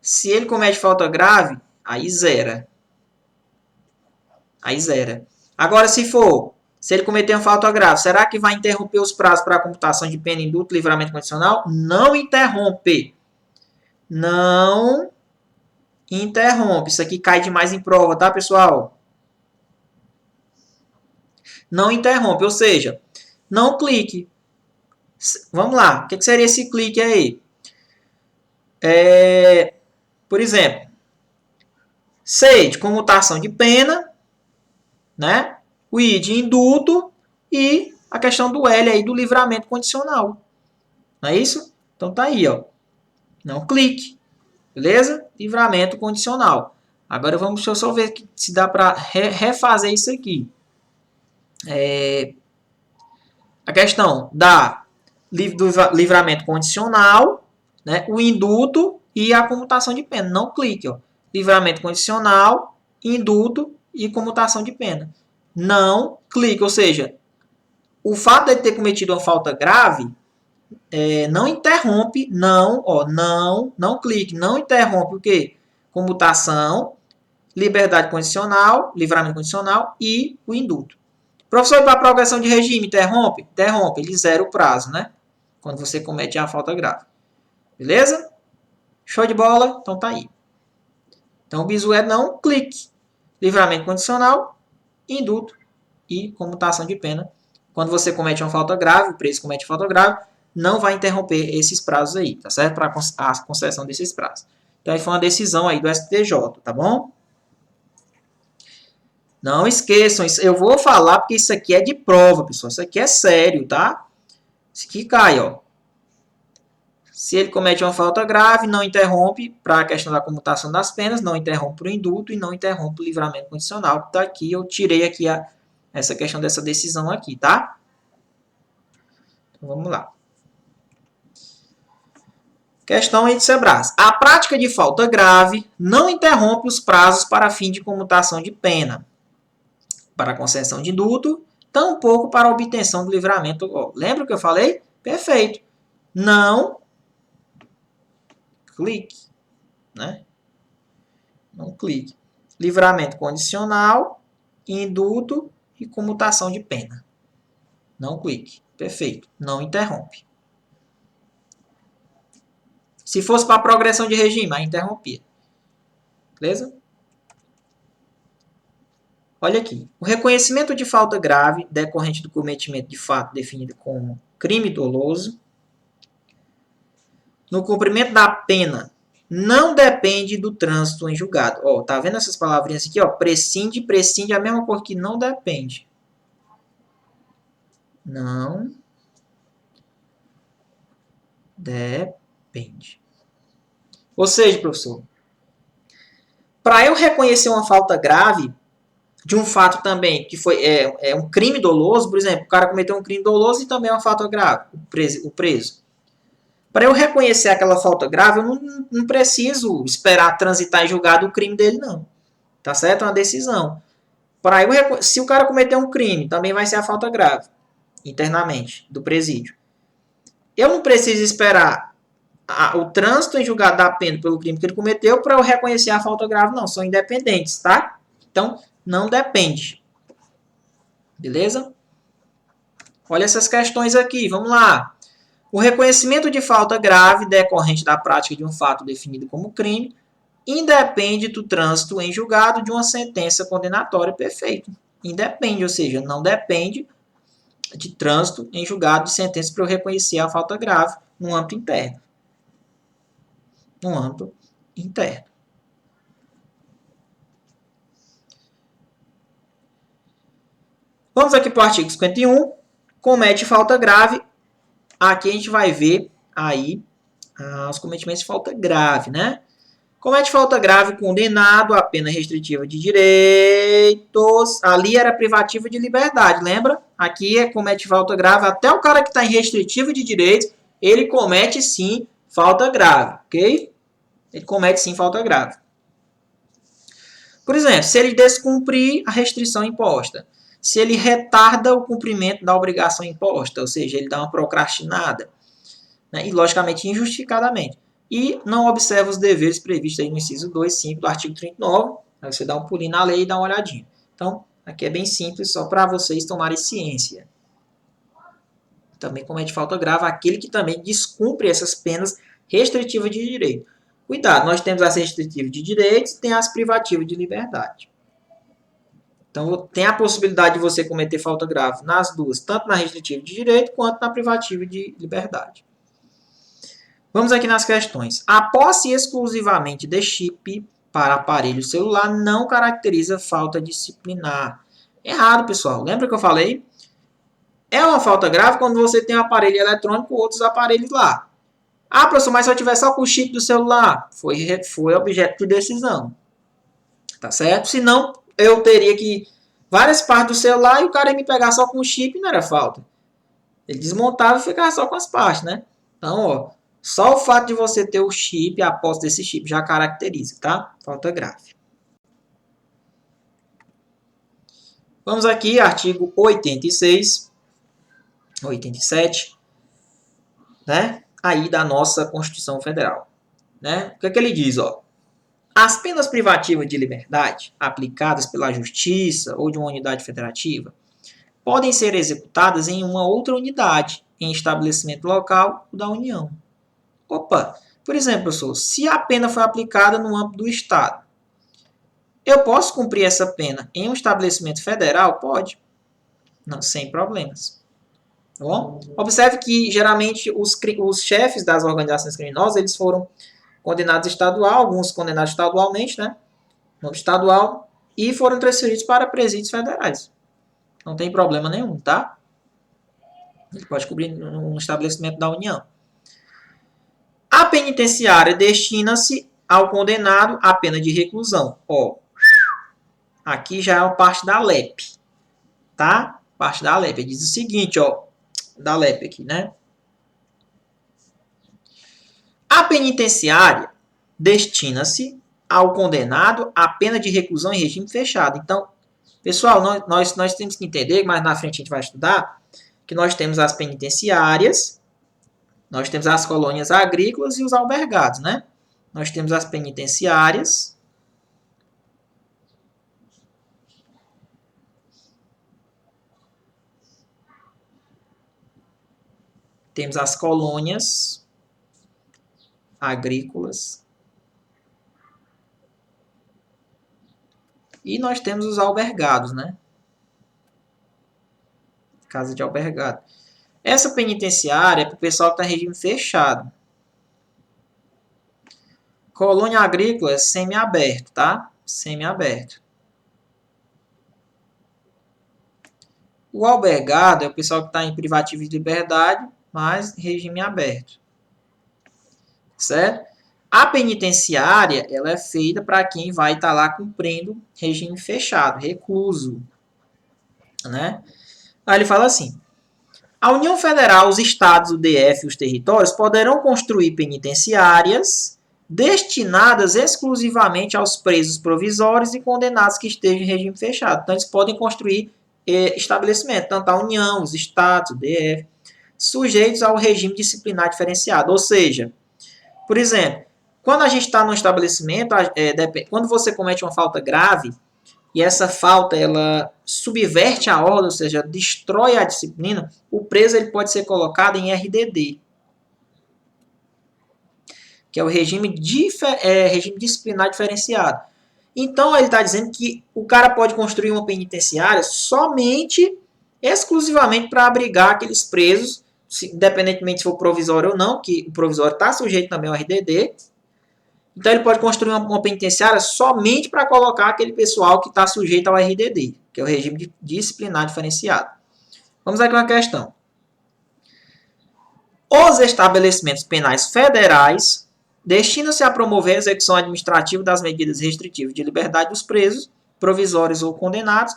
se ele comete falta grave, aí zera. Aí zera. Agora, se ele cometer uma falta grave, será que vai interromper os prazos para a computação de pena, indulto, livramento condicional? Não interrompe. Não interrompe. Isso aqui cai demais em prova, tá, pessoal? Não interrompe, ou seja, não clique. Vamos lá, o que seria esse clique aí? Por exemplo, C de comutação de pena, né? O I de indulto e a questão do L aí do livramento condicional. Não é isso? Então tá aí, ó. Não clique. Beleza? Livramento condicional. Agora deixa eu só ver se dá para refazer isso aqui. A questão do livramento condicional, né? O indulto e a comutação de pena. Não clique, ó. Livramento condicional, indulto e comutação de pena. Não clique, ou seja, o fato de ele ter cometido uma falta grave não interrompe, não clique, não interrompe o quê? Comutação, liberdade condicional, livramento condicional e o indulto. Professor, para a progressão de regime, interrompe? Interrompe, ele zera o prazo, né? Quando você comete a falta grave. Beleza? Show de bola? Então tá aí. Então o bizu é não clique. Livramento condicional, indulto e comutação de pena. Quando você comete uma falta grave, o preso comete falta grave, não vai interromper esses prazos aí, tá certo? Para a concessão desses prazos. Então, aí foi uma decisão aí do STJ, tá bom? Não esqueçam, eu vou falar porque isso aqui é de prova, pessoal. Isso aqui é sério, tá? Isso aqui cai, ó. Se ele comete uma falta grave, não interrompe para a questão da comutação das penas, não interrompe o indulto e não interrompe o livramento condicional. Tá aqui, eu tirei aqui essa questão dessa decisão aqui, tá? Então, vamos lá. Questão aí do Sebras. A prática de falta grave não interrompe os prazos para fim de comutação de pena, para a concessão de indulto, tampouco para a obtenção do livramento. Ó, lembra o que eu falei? Perfeito. Não clique, né? Não clique. Livramento condicional, indulto e comutação de pena. Não clique. Perfeito. Não interrompe. Se fosse para progressão de regime, aí interrompia. Beleza? Olha aqui. O reconhecimento de falta grave decorrente do cometimento de fato definido como crime doloso no cumprimento da pena não depende do trânsito em julgado. Ó, tá vendo essas palavrinhas aqui? Ó, prescinde, prescinde, a mesma coisa que não depende. Não depende. Ou seja, professor, para eu reconhecer uma falta grave de um fato também que foi um crime doloso, por exemplo, o cara cometeu um crime doloso e também é uma falta grave, o preso. Para eu reconhecer aquela falta grave, eu não preciso esperar transitar em julgado o crime dele, não. Tá certo? É uma decisão. Se o cara cometer um crime, também vai ser a falta grave, internamente, do presídio. Eu não preciso esperar o trânsito em julgado da pena pelo crime que ele cometeu para eu reconhecer a falta grave, não. São independentes, tá? Então, não depende. Beleza? Olha essas questões aqui, vamos lá. O reconhecimento de falta grave decorrente da prática de um fato definido como crime independe do trânsito em julgado de uma sentença condenatória. Perfeito. Independe, ou seja, não depende de trânsito em julgado de sentença para eu reconhecer a falta grave no âmbito interno. No âmbito interno. Vamos aqui para o artigo 51. Comete falta grave. Aqui a gente vai ver aí os cometimentos de falta grave, né? Comete falta grave condenado a pena restritiva de direitos. Ali era privativa de liberdade, lembra? Aqui comete falta grave. Até o cara que está em restritiva de direitos, ele comete sim falta grave, ok? Ele comete sim falta grave. Por exemplo, se ele descumprir a restrição imposta, se ele retarda o cumprimento da obrigação imposta, ou seja, ele dá uma procrastinada, né, e logicamente injustificadamente, e não observa os deveres previstos aí no inciso 2, 5 do artigo 39, aí você dá um pulinho na lei e dá uma olhadinha. Então, aqui é bem simples, só para vocês tomarem ciência. Também comete falta grave aquele que também descumpre essas penas restritivas de direito. Cuidado, nós temos as restritivas de direitos e tem as privativas de liberdade. Então, tem a possibilidade de você cometer falta grave nas duas, tanto na restritiva de direito quanto na privativa de liberdade. Vamos aqui nas questões. A posse exclusivamente de chip para aparelho celular não caracteriza falta disciplinar. Errado, pessoal. Lembra que eu falei? É uma falta grave quando você tem um aparelho eletrônico ou outros aparelhos lá. Ah, professor, mas se eu tiver só com o chip do celular, foi objeto de decisão. Tá certo? Se não, eu teria que várias partes do celular e o cara ia me pegar só com o chip, não era falta. Ele desmontava e ficava só com as partes, né? Então, ó, só o fato de você ter o chip, a posse desse chip já caracteriza, tá? Falta grave. Vamos aqui, artigo 86, 87, né? Aí da nossa Constituição Federal, né? O que é que ele diz, ó? As penas privativas de liberdade aplicadas pela Justiça ou de uma unidade federativa podem ser executadas em uma outra unidade, em estabelecimento local da União. Opa! Por exemplo, professor, se a pena foi aplicada no âmbito do Estado, eu posso cumprir essa pena em um estabelecimento federal? Pode. Não, sem problemas. Tá bom? Observe que, geralmente, os chefes das organizações criminosas, eles foram condenados estadual, alguns condenados estadualmente, né? No estadual, e foram transferidos para presídios federais. Não tem problema nenhum, tá? Ele pode cobrir um estabelecimento da União. A penitenciária destina-se ao condenado à pena de reclusão. Ó, aqui já é a parte da LEP, tá? Parte da LEP. Ele diz o seguinte, ó, da LEP aqui, né? A penitenciária destina-se ao condenado à pena de reclusão em regime fechado. Então, pessoal, nós temos que entender, mas na frente a gente vai estudar, que nós temos as penitenciárias, nós temos as colônias agrícolas e os albergados, né? Nós temos as penitenciárias, temos as colônias agrícolas e nós temos os albergados, né? Casa de albergado. Essa penitenciária é para o pessoal que está em regime fechado. Colônia agrícola é semiaberto, tá? Semiaberto. O albergado é o pessoal que está em privativo de liberdade, mas em regime aberto. Certo? A penitenciária, ela é feita para quem vai estar lá cumprindo regime fechado, recluso. Né? Aí ele fala assim: a União Federal, os estados, o DF e os territórios poderão construir penitenciárias destinadas exclusivamente aos presos provisórios e condenados que estejam em regime fechado. Então, eles podem construir estabelecimento, tanto a União, os estados, o DF, sujeitos ao regime disciplinar diferenciado. Ou seja, por exemplo, quando a gente está no estabelecimento, quando você comete uma falta grave, e essa falta ela subverte a ordem, ou seja, destrói a disciplina, o preso ele pode ser colocado em RDD, que é o regime disciplinar diferenciado. Então, ele está dizendo que o cara pode construir uma penitenciária somente, exclusivamente para abrigar aqueles presos, independentemente se for provisório ou não, que o provisório está sujeito também ao RDD. Então, ele pode construir uma penitenciária somente para colocar aquele pessoal que está sujeito ao RDD, que é o regime disciplinar diferenciado. Vamos aqui uma questão. Os estabelecimentos penais federais destinam-se a promover a execução administrativa das medidas restritivas de liberdade dos presos, provisórios ou condenados,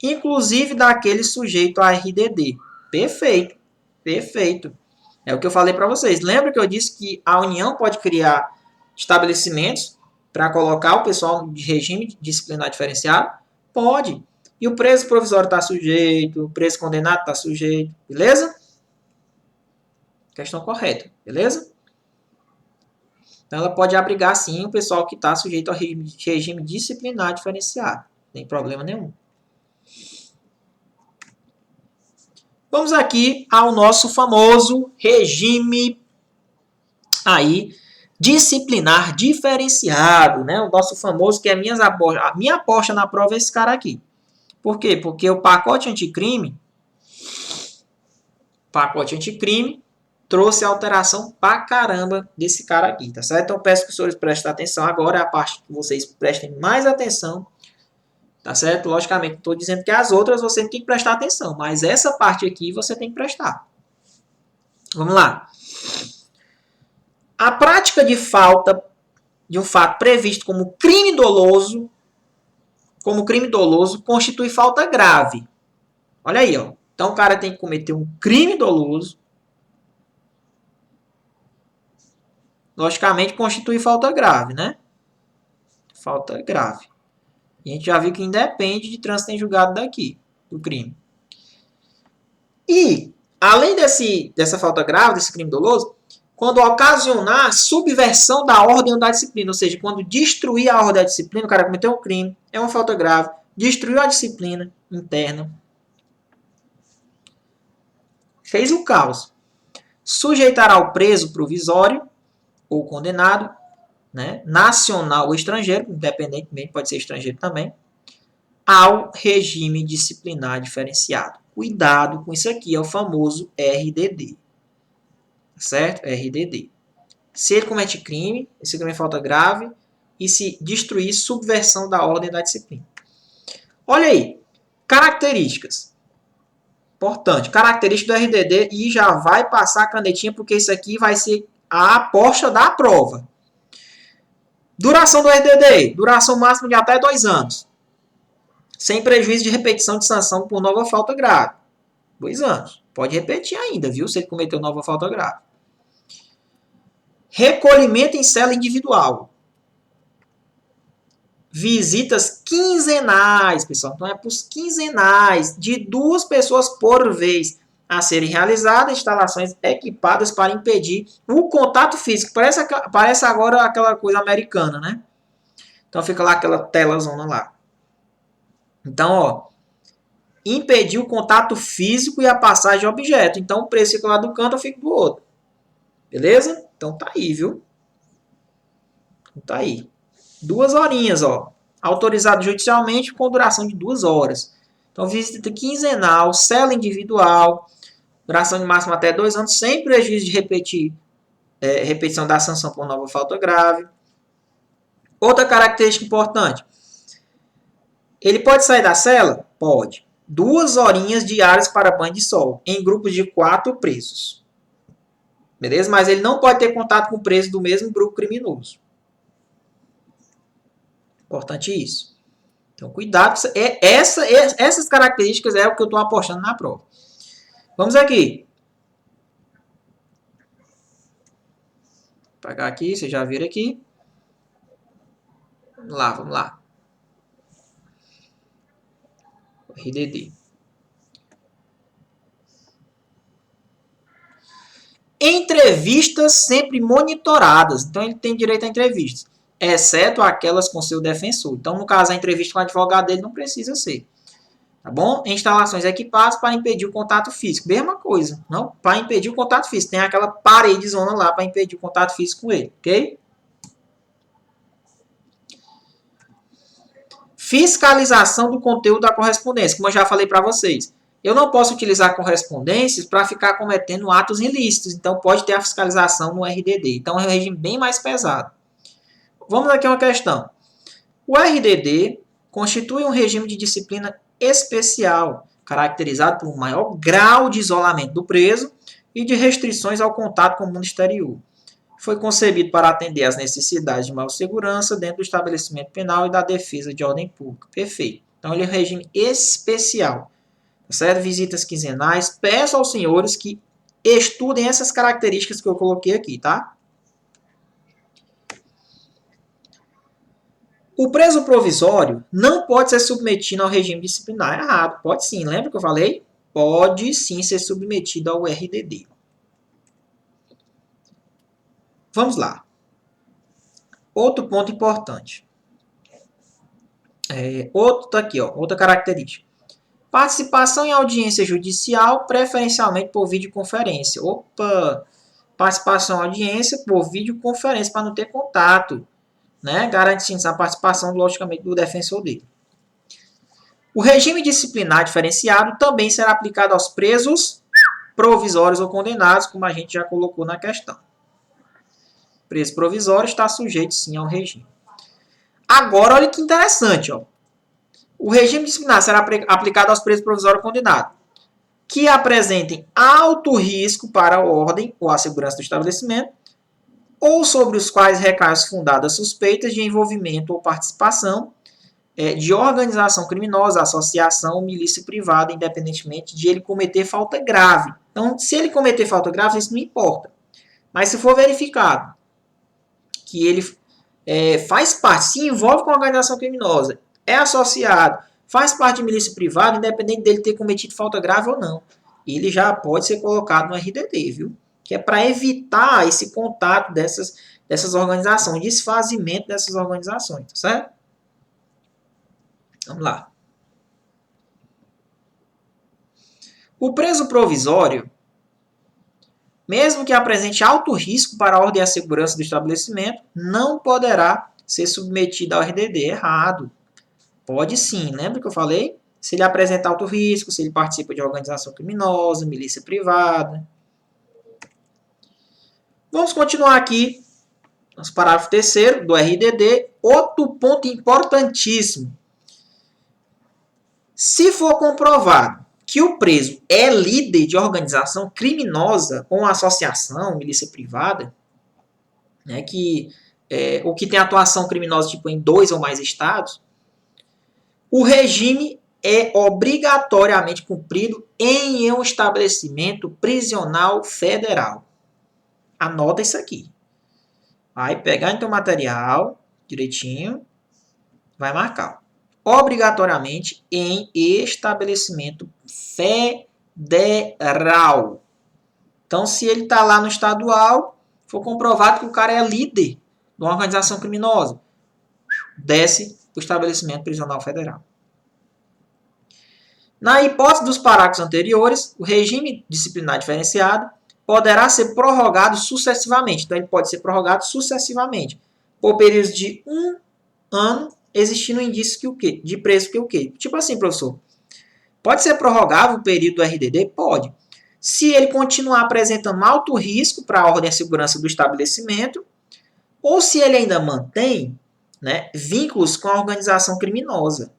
inclusive daqueles sujeitos a RDD. Perfeito, perfeito. É o que eu falei para vocês. Lembra que eu disse que a União pode criar estabelecimentos para colocar o pessoal de regime disciplinar diferenciado? Pode. E o preso provisório está sujeito, o preso condenado está sujeito, beleza? Questão correta, beleza? Então, ela pode abrigar, sim, o pessoal que está sujeito ao regime disciplinar diferenciado. Não tem problema nenhum. Vamos aqui ao nosso famoso regime aí disciplinar diferenciado, né? O nosso famoso, que é a minha aposta na prova é esse cara aqui. Por quê? Porque o pacote anticrime trouxe alteração pra caramba desse cara aqui, tá certo? Então, eu peço que os senhores prestem atenção. Agora é a parte que vocês prestem mais atenção, tá certo? Logicamente, estou dizendo que as outras você tem que prestar atenção, mas essa parte aqui você tem que prestar. Vamos lá. A prática de falta de um fato previsto como crime doloso, constitui falta grave. Olha aí, ó. Então, o cara tem que cometer um crime doloso, logicamente, constitui falta grave, né? Falta grave. E a gente já viu que independe de trânsito em julgado daqui, do crime. E, além dessa falta grave, desse crime doloso, quando ocasionar subversão da ordem ou da disciplina, ou seja, quando destruir a ordem da disciplina, o cara cometeu um crime, é uma falta grave, destruiu a disciplina interna, fez o caos, sujeitará o preso provisório ou condenado, né, nacional ou estrangeiro, independentemente, pode ser estrangeiro também, ao regime disciplinar diferenciado. Cuidado com isso aqui, é o famoso RDD. Certo? RDD. Se ele comete crime, esse crime é falta grave, e se destruir, subversão da ordem da disciplina. Olha aí, características. Importante, característica do RDD, e já vai passar a canetinha, porque isso aqui vai ser a aposta da prova. Duração do RDD, duração máxima de até 2 anos. Sem prejuízo de repetição de sanção por nova falta grave. 2 anos. Pode repetir ainda, viu? Se ele cometeu nova falta grave. Recolhimento em cela individual. Visitas quinzenais, pessoal. Então é para os quinzenais, de 2 pessoas por vez, a serem realizadas instalações equipadas para impedir o contato físico. Parece agora aquela coisa americana, né? Então fica lá aquela telazona lá. Então, ó, impedir o contato físico e a passagem de objeto. Então o preço fica lá do canto, eu fico do outro. Beleza? Então tá aí, viu? Então, tá aí. 2 horinhas, ó. Autorizado judicialmente com duração de 2 horas. Então, visita quinzenal, cela individual, duração de máximo até 2 anos, sem prejuízo de repetição da sanção por nova falta grave. Outra característica importante. Ele pode sair da cela? Pode. 2 horinhas diárias para banho de sol, em grupos de 4 presos. Beleza? Mas ele não pode ter contato com o preso do mesmo grupo criminoso. Importante isso. Então, cuidado. Essas características é o que eu estou apostando na prova. Vamos aqui. Vou pegar aqui, vocês já viram aqui. Vamos lá. RDD. Entrevistas sempre monitoradas. Então, ele tem direito a entrevistas, exceto aquelas com seu defensor. Então, no caso, a entrevista com o advogado dele não precisa ser. Tá bom? Instalações equipadas para impedir o contato físico. Mesma coisa. Não? Para impedir o contato físico. Tem aquela paredezona lá para impedir o contato físico com ele. Ok? Fiscalização do conteúdo da correspondência. Como eu já falei para vocês. Eu não posso utilizar correspondências para ficar cometendo atos ilícitos. Então, pode ter a fiscalização no RDD. Então, é um regime bem mais pesado. Vamos aqui a uma questão. O RDD constitui um regime de disciplina especial, caracterizado por um maior grau de isolamento do preso e de restrições ao contato com o mundo exterior. Foi concebido para atender às necessidades de maior segurança dentro do estabelecimento penal e da defesa de ordem pública. Perfeito. Então, ele é um regime especial. Certo? Visitas quinzenais. Peço aos senhores que estudem essas características que eu coloquei aqui, tá? O preso provisório não pode ser submetido ao regime disciplinar. Errado. Pode sim. Lembra que eu falei? Pode sim ser submetido ao RDD. Vamos lá. Outro ponto importante. Outra característica. Participação em audiência judicial, preferencialmente por videoconferência. Opa! Participação em audiência por videoconferência, para não ter contato, né? Garantindo a participação, logicamente, do defensor dele. O regime disciplinar diferenciado também será aplicado aos presos provisórios ou condenados, como a gente já colocou na questão. Preso provisório está sujeito, sim, ao regime. Agora, olha que interessante, ó. O regime disciplinar será aplicado aos presos provisórios condenados que apresentem alto risco para a ordem ou a segurança do estabelecimento ou sobre os quais recaem fundadas suspeitas de envolvimento ou participação de organização criminosa, associação ou milícia privada, independentemente de ele cometer falta grave. Então, se ele cometer falta grave, isso não importa. Mas se for verificado que ele faz parte, se envolve com a organização criminosa, é associado, faz parte de milícia privada, independente dele ter cometido falta grave ou não, ele já pode ser colocado no RDD, viu? Que é para evitar esse contato dessas organizações, desfazimento dessas organizações, tá certo? Vamos lá. O preso provisório, mesmo que apresente alto risco para a ordem e a segurança do estabelecimento, não poderá ser submetido ao RDD. Errado. Pode sim. Lembra que eu falei? se ele apresenta alto risco, se ele participa de organização criminosa, milícia privada. Vamos continuar aqui, no parágrafo 3º do RDD, outro ponto importantíssimo. Se for comprovado que o preso é líder de organização criminosa ou associação, milícia privada, né, ou que tem atuação criminosa tipo, em 2 ou mais estados, o regime é obrigatoriamente cumprido em um estabelecimento prisional federal. Anota isso aqui. Vai pegar em teu material direitinho, vai marcar. Obrigatoriamente em estabelecimento federal. Então, se ele está lá no estadual, for comprovado que o cara é líder de uma organização criminosa, desce para o estabelecimento prisional federal. Na hipótese dos parágrafos anteriores, o regime disciplinar diferenciado poderá ser prorrogado sucessivamente. Então, ele pode ser prorrogado sucessivamente por períodos de 1 ano, existindo indícios que o quê? De preso que o quê? Tipo assim, professor, pode ser prorrogável o período do RDD? Pode. Se ele continuar apresentando alto risco para a ordem e a segurança do estabelecimento, ou se ele ainda mantém, né, vínculos com a organização criminosa.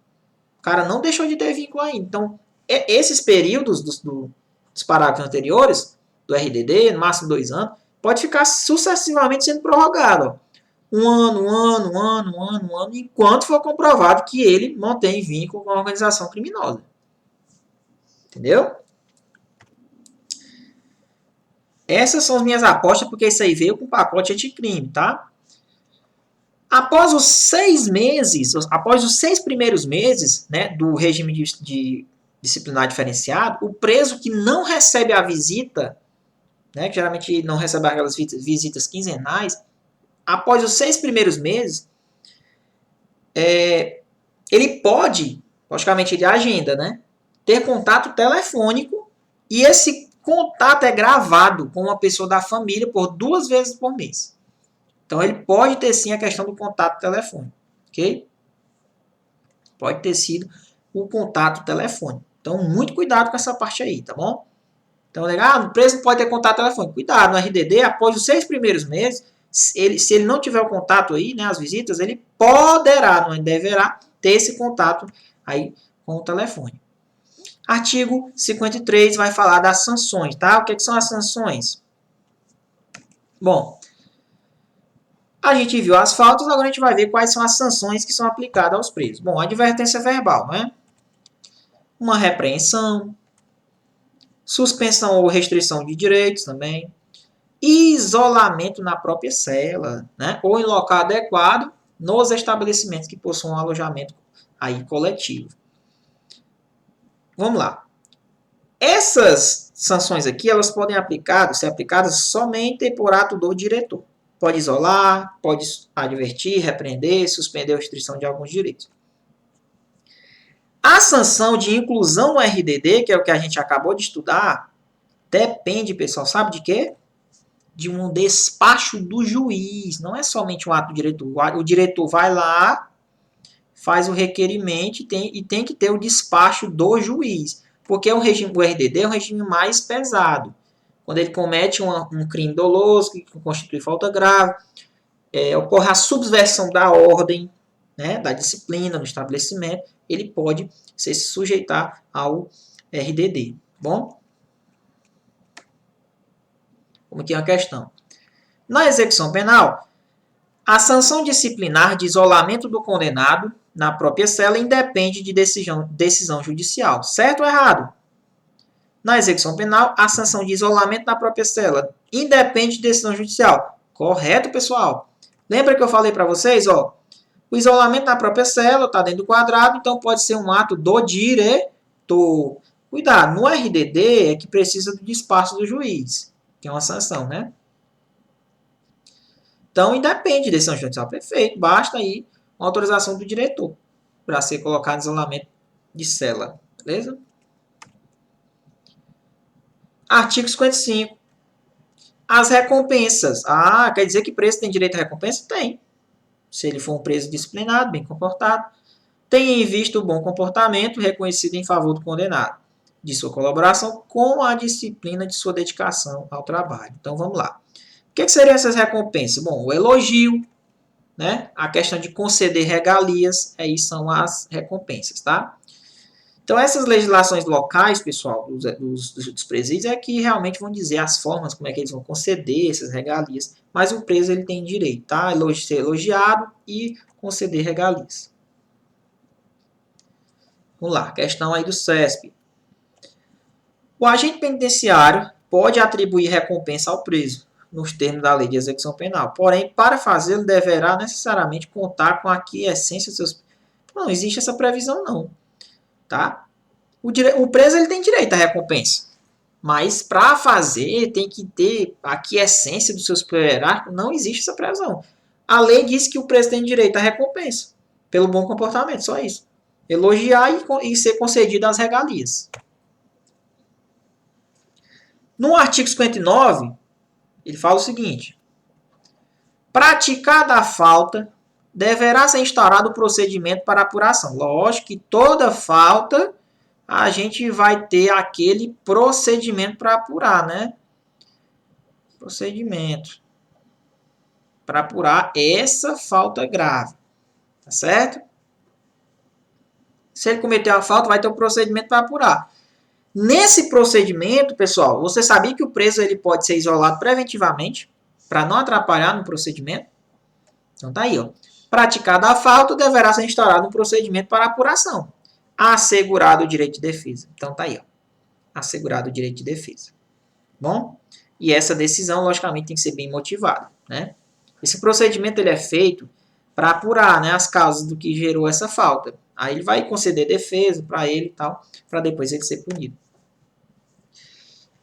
O cara não deixou de ter vínculo ainda. Então, esses períodos dos parágrafos anteriores, do RDD, no máximo 2 anos, pode ficar sucessivamente sendo prorrogado. Ó. Um ano, enquanto for comprovado que ele mantém vínculo com a organização criminosa. Entendeu? Essas são as minhas apostas, porque isso aí veio com pacote anticrime, tá? Após os 6 meses, após os 6 primeiros meses, né, do regime de disciplinar diferenciado, o preso que não recebe a visita, né, que geralmente não recebe aquelas visitas quinzenais, após os 6 primeiros meses, ele pode, logicamente ele agenda, né, ter contato telefônico, e esse contato é gravado com uma pessoa da família por 2 vezes por mês. Então, ele pode ter sim a questão do contato telefônico, ok? Pode ter sido o contato telefônico. Então, muito cuidado com essa parte aí, tá bom? Então, legal, o preso pode ter contato telefônico. Cuidado, no RDD, após os 6 primeiros meses, se ele não tiver o contato aí, né, as visitas, ele poderá, não deverá, ter esse contato aí com o telefone. Artigo 53 vai falar das sanções, tá? O que são as sanções? Bom, a gente viu as faltas, agora a gente vai ver quais são as sanções que são aplicadas aos presos. Bom, advertência verbal, né? Uma repreensão, suspensão ou restrição de direitos também, isolamento na própria cela, né? Ou em local adequado nos estabelecimentos que possuam alojamento aí coletivo. Vamos lá. Essas sanções aqui, elas podem ser aplicadas somente por ato do diretor. Pode isolar, pode advertir, repreender, suspender a restrição de alguns direitos. A sanção de inclusão no RDD, que é o que a gente acabou de estudar, depende, pessoal, sabe de quê? De um despacho do juiz. Não é somente um ato do diretor. O diretor vai lá, faz o requerimento e tem que ter o despacho do juiz. Porque o RDD é um regime mais pesado. Quando ele comete um crime doloso, que constitui falta grave, ocorre a subversão da ordem, né, da disciplina no estabelecimento, ele pode se sujeitar ao RDD. Bom? Como aqui é uma questão. Na execução penal, a sanção disciplinar de isolamento do condenado na própria cela independe de decisão judicial. Certo ou errado? Na execução penal, a sanção de isolamento na própria cela independe de decisão judicial. Correto, pessoal? Lembra que eu falei para vocês, ó, o isolamento na própria cela está dentro do quadrado, então pode ser um ato do diretor. Cuidado, no RDD é que precisa do despacho do juiz, que é uma sanção, né? Então, independe de decisão judicial. Perfeito, basta aí uma autorização do diretor para ser colocado em isolamento de cela. Beleza? Artigo 55. As recompensas. Ah, quer dizer que preso tem direito à recompensa? Tem. Se ele for um preso disciplinado, bem comportado. tenha em vista o bom comportamento reconhecido em favor do condenado, de sua colaboração com a disciplina de sua dedicação ao trabalho. Então, vamos lá. O que seriam essas recompensas? Bom, o elogio, né? A questão de conceder regalias, aí são as recompensas, tá? Então, essas legislações locais, pessoal, dos presídios, é que realmente vão dizer as formas, como é que eles vão conceder essas regalias. Mas o preso ele tem direito, tá? Ser elogiado e conceder regalias. Vamos lá, questão aí do CESP. O agente penitenciário pode atribuir recompensa ao preso, nos termos da lei de execução penal. Porém, para fazê-lo, deverá necessariamente contar com a aquiescência dos seus... Não existe essa previsão, não. Tá? O preso ele tem direito à recompensa. Mas para fazer, tem que ter a aquiescência do seu superior hierárquico. Não existe essa previsão. A lei diz que o preso tem direito à recompensa pelo bom comportamento, só isso. Elogiar e ser concedido as regalias. No artigo 59, ele fala o seguinte: praticada a falta, deverá ser instaurado o procedimento para apuração. Lógico que toda falta a gente vai ter aquele procedimento para apurar, né? Procedimento para apurar essa falta grave, tá certo? Se ele cometer uma falta, vai ter um procedimento para apurar. Nesse procedimento, pessoal, você sabia que o preso ele pode ser isolado preventivamente para não atrapalhar no procedimento? Então tá aí, ó. Praticada a falta, deverá ser instaurado um procedimento para apuração. Assegurado o direito de defesa. Então tá aí, ó. Assegurado o direito de defesa. Bom? E essa decisão, logicamente, tem que ser bem motivada, né? Esse procedimento ele é feito para apurar, né, as causas do que gerou essa falta. Aí ele vai conceder defesa para ele e tal, para depois ele ser punido.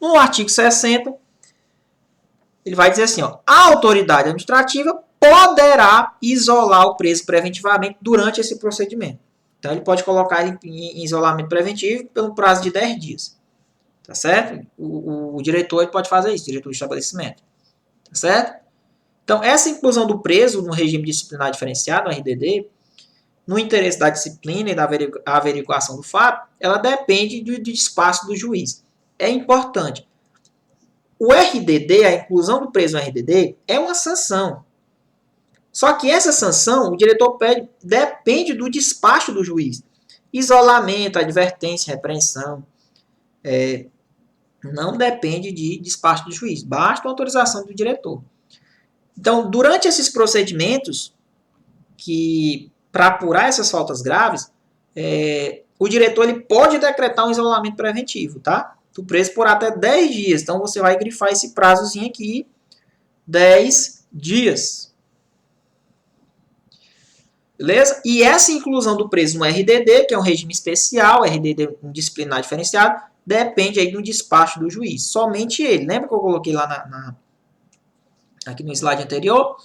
No artigo 60, ele vai dizer assim, ó, a autoridade administrativa poderá isolar o preso preventivamente durante esse procedimento. Então, ele pode colocar ele em isolamento preventivo pelo prazo de 10 dias. Tá certo? O diretor ele pode fazer isso, o diretor do estabelecimento. Tá certo? Então, essa inclusão do preso no regime disciplinar diferenciado, no RDD, no interesse da disciplina e da averiguação do fato, ela depende do espaço do juiz. É importante. O RDD, a inclusão do preso no RDD, é uma sanção. Só que essa sanção, o diretor pede, depende do despacho do juiz. Isolamento, advertência, repreensão, não depende de despacho do juiz, basta a autorização do diretor. Então, durante esses procedimentos, para apurar essas faltas graves, o diretor ele pode decretar um isolamento preventivo, tá? Do preso por até 10 dias. Então, você vai grifar esse prazozinho aqui, 10 dias. Beleza? E essa inclusão do preso no RDD, que é um regime especial, RDD um disciplinar diferenciado, depende aí do despacho do juiz. Somente ele. Lembra que eu coloquei lá aqui no slide anterior?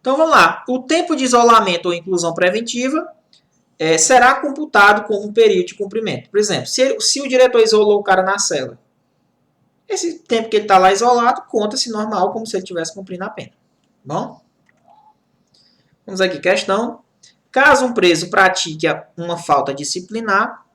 Então vamos lá. O tempo de isolamento ou inclusão preventiva será computado como um período de cumprimento. Por exemplo, se o diretor isolou o cara na cela, esse tempo que ele está lá isolado conta-se normal, como se ele estivesse cumprindo a pena. Bom? Vamos aqui, questão. Caso um preso pratique uma falta disciplinar,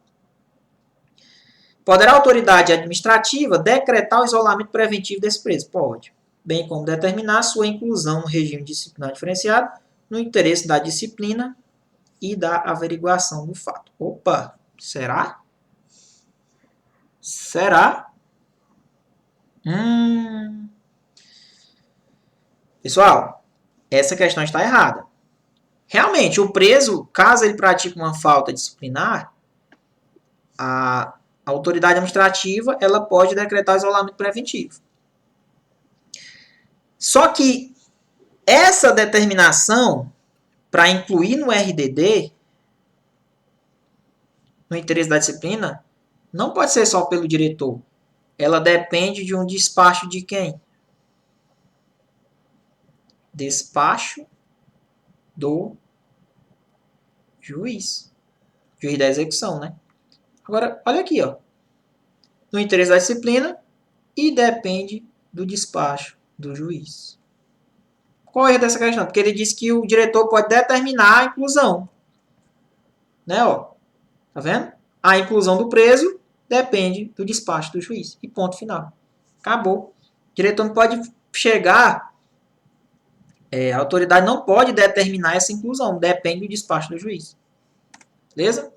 poderá a autoridade administrativa decretar o isolamento preventivo desse preso? Pode. Bem como determinar sua inclusão no regime disciplinar diferenciado no interesse da disciplina e da averiguação do fato. Opa, será? Será? Pessoal, essa questão está errada. Realmente, o preso, caso ele pratique uma falta disciplinar, a autoridade administrativa ela pode decretar isolamento preventivo. Só que essa determinação para incluir no RDD, no interesse da disciplina, não pode ser só pelo diretor. Ela depende de um despacho de quem? Despacho do juiz. Juiz da execução, né? Agora, olha aqui, ó. No interesse da disciplina e depende do despacho do juiz. Qual é o erro dessa questão? Porque ele diz que o diretor pode determinar a inclusão. né? Ó, tá vendo? A inclusão do preso depende do despacho do juiz. E ponto final. Acabou. O diretor não pode chegar, a autoridade não pode determinar essa inclusão, depende do despacho do juiz. Beleza?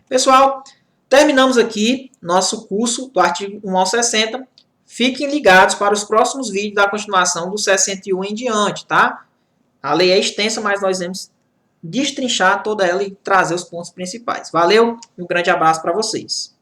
Pessoal, terminamos aqui nosso curso do artigo 1 ao 60. Fiquem ligados para os próximos vídeos da continuação do 61 em diante, tá? A lei é extensa, mas nós vamos destrinchar toda ela e trazer os pontos principais. Valeu e um grande abraço para vocês.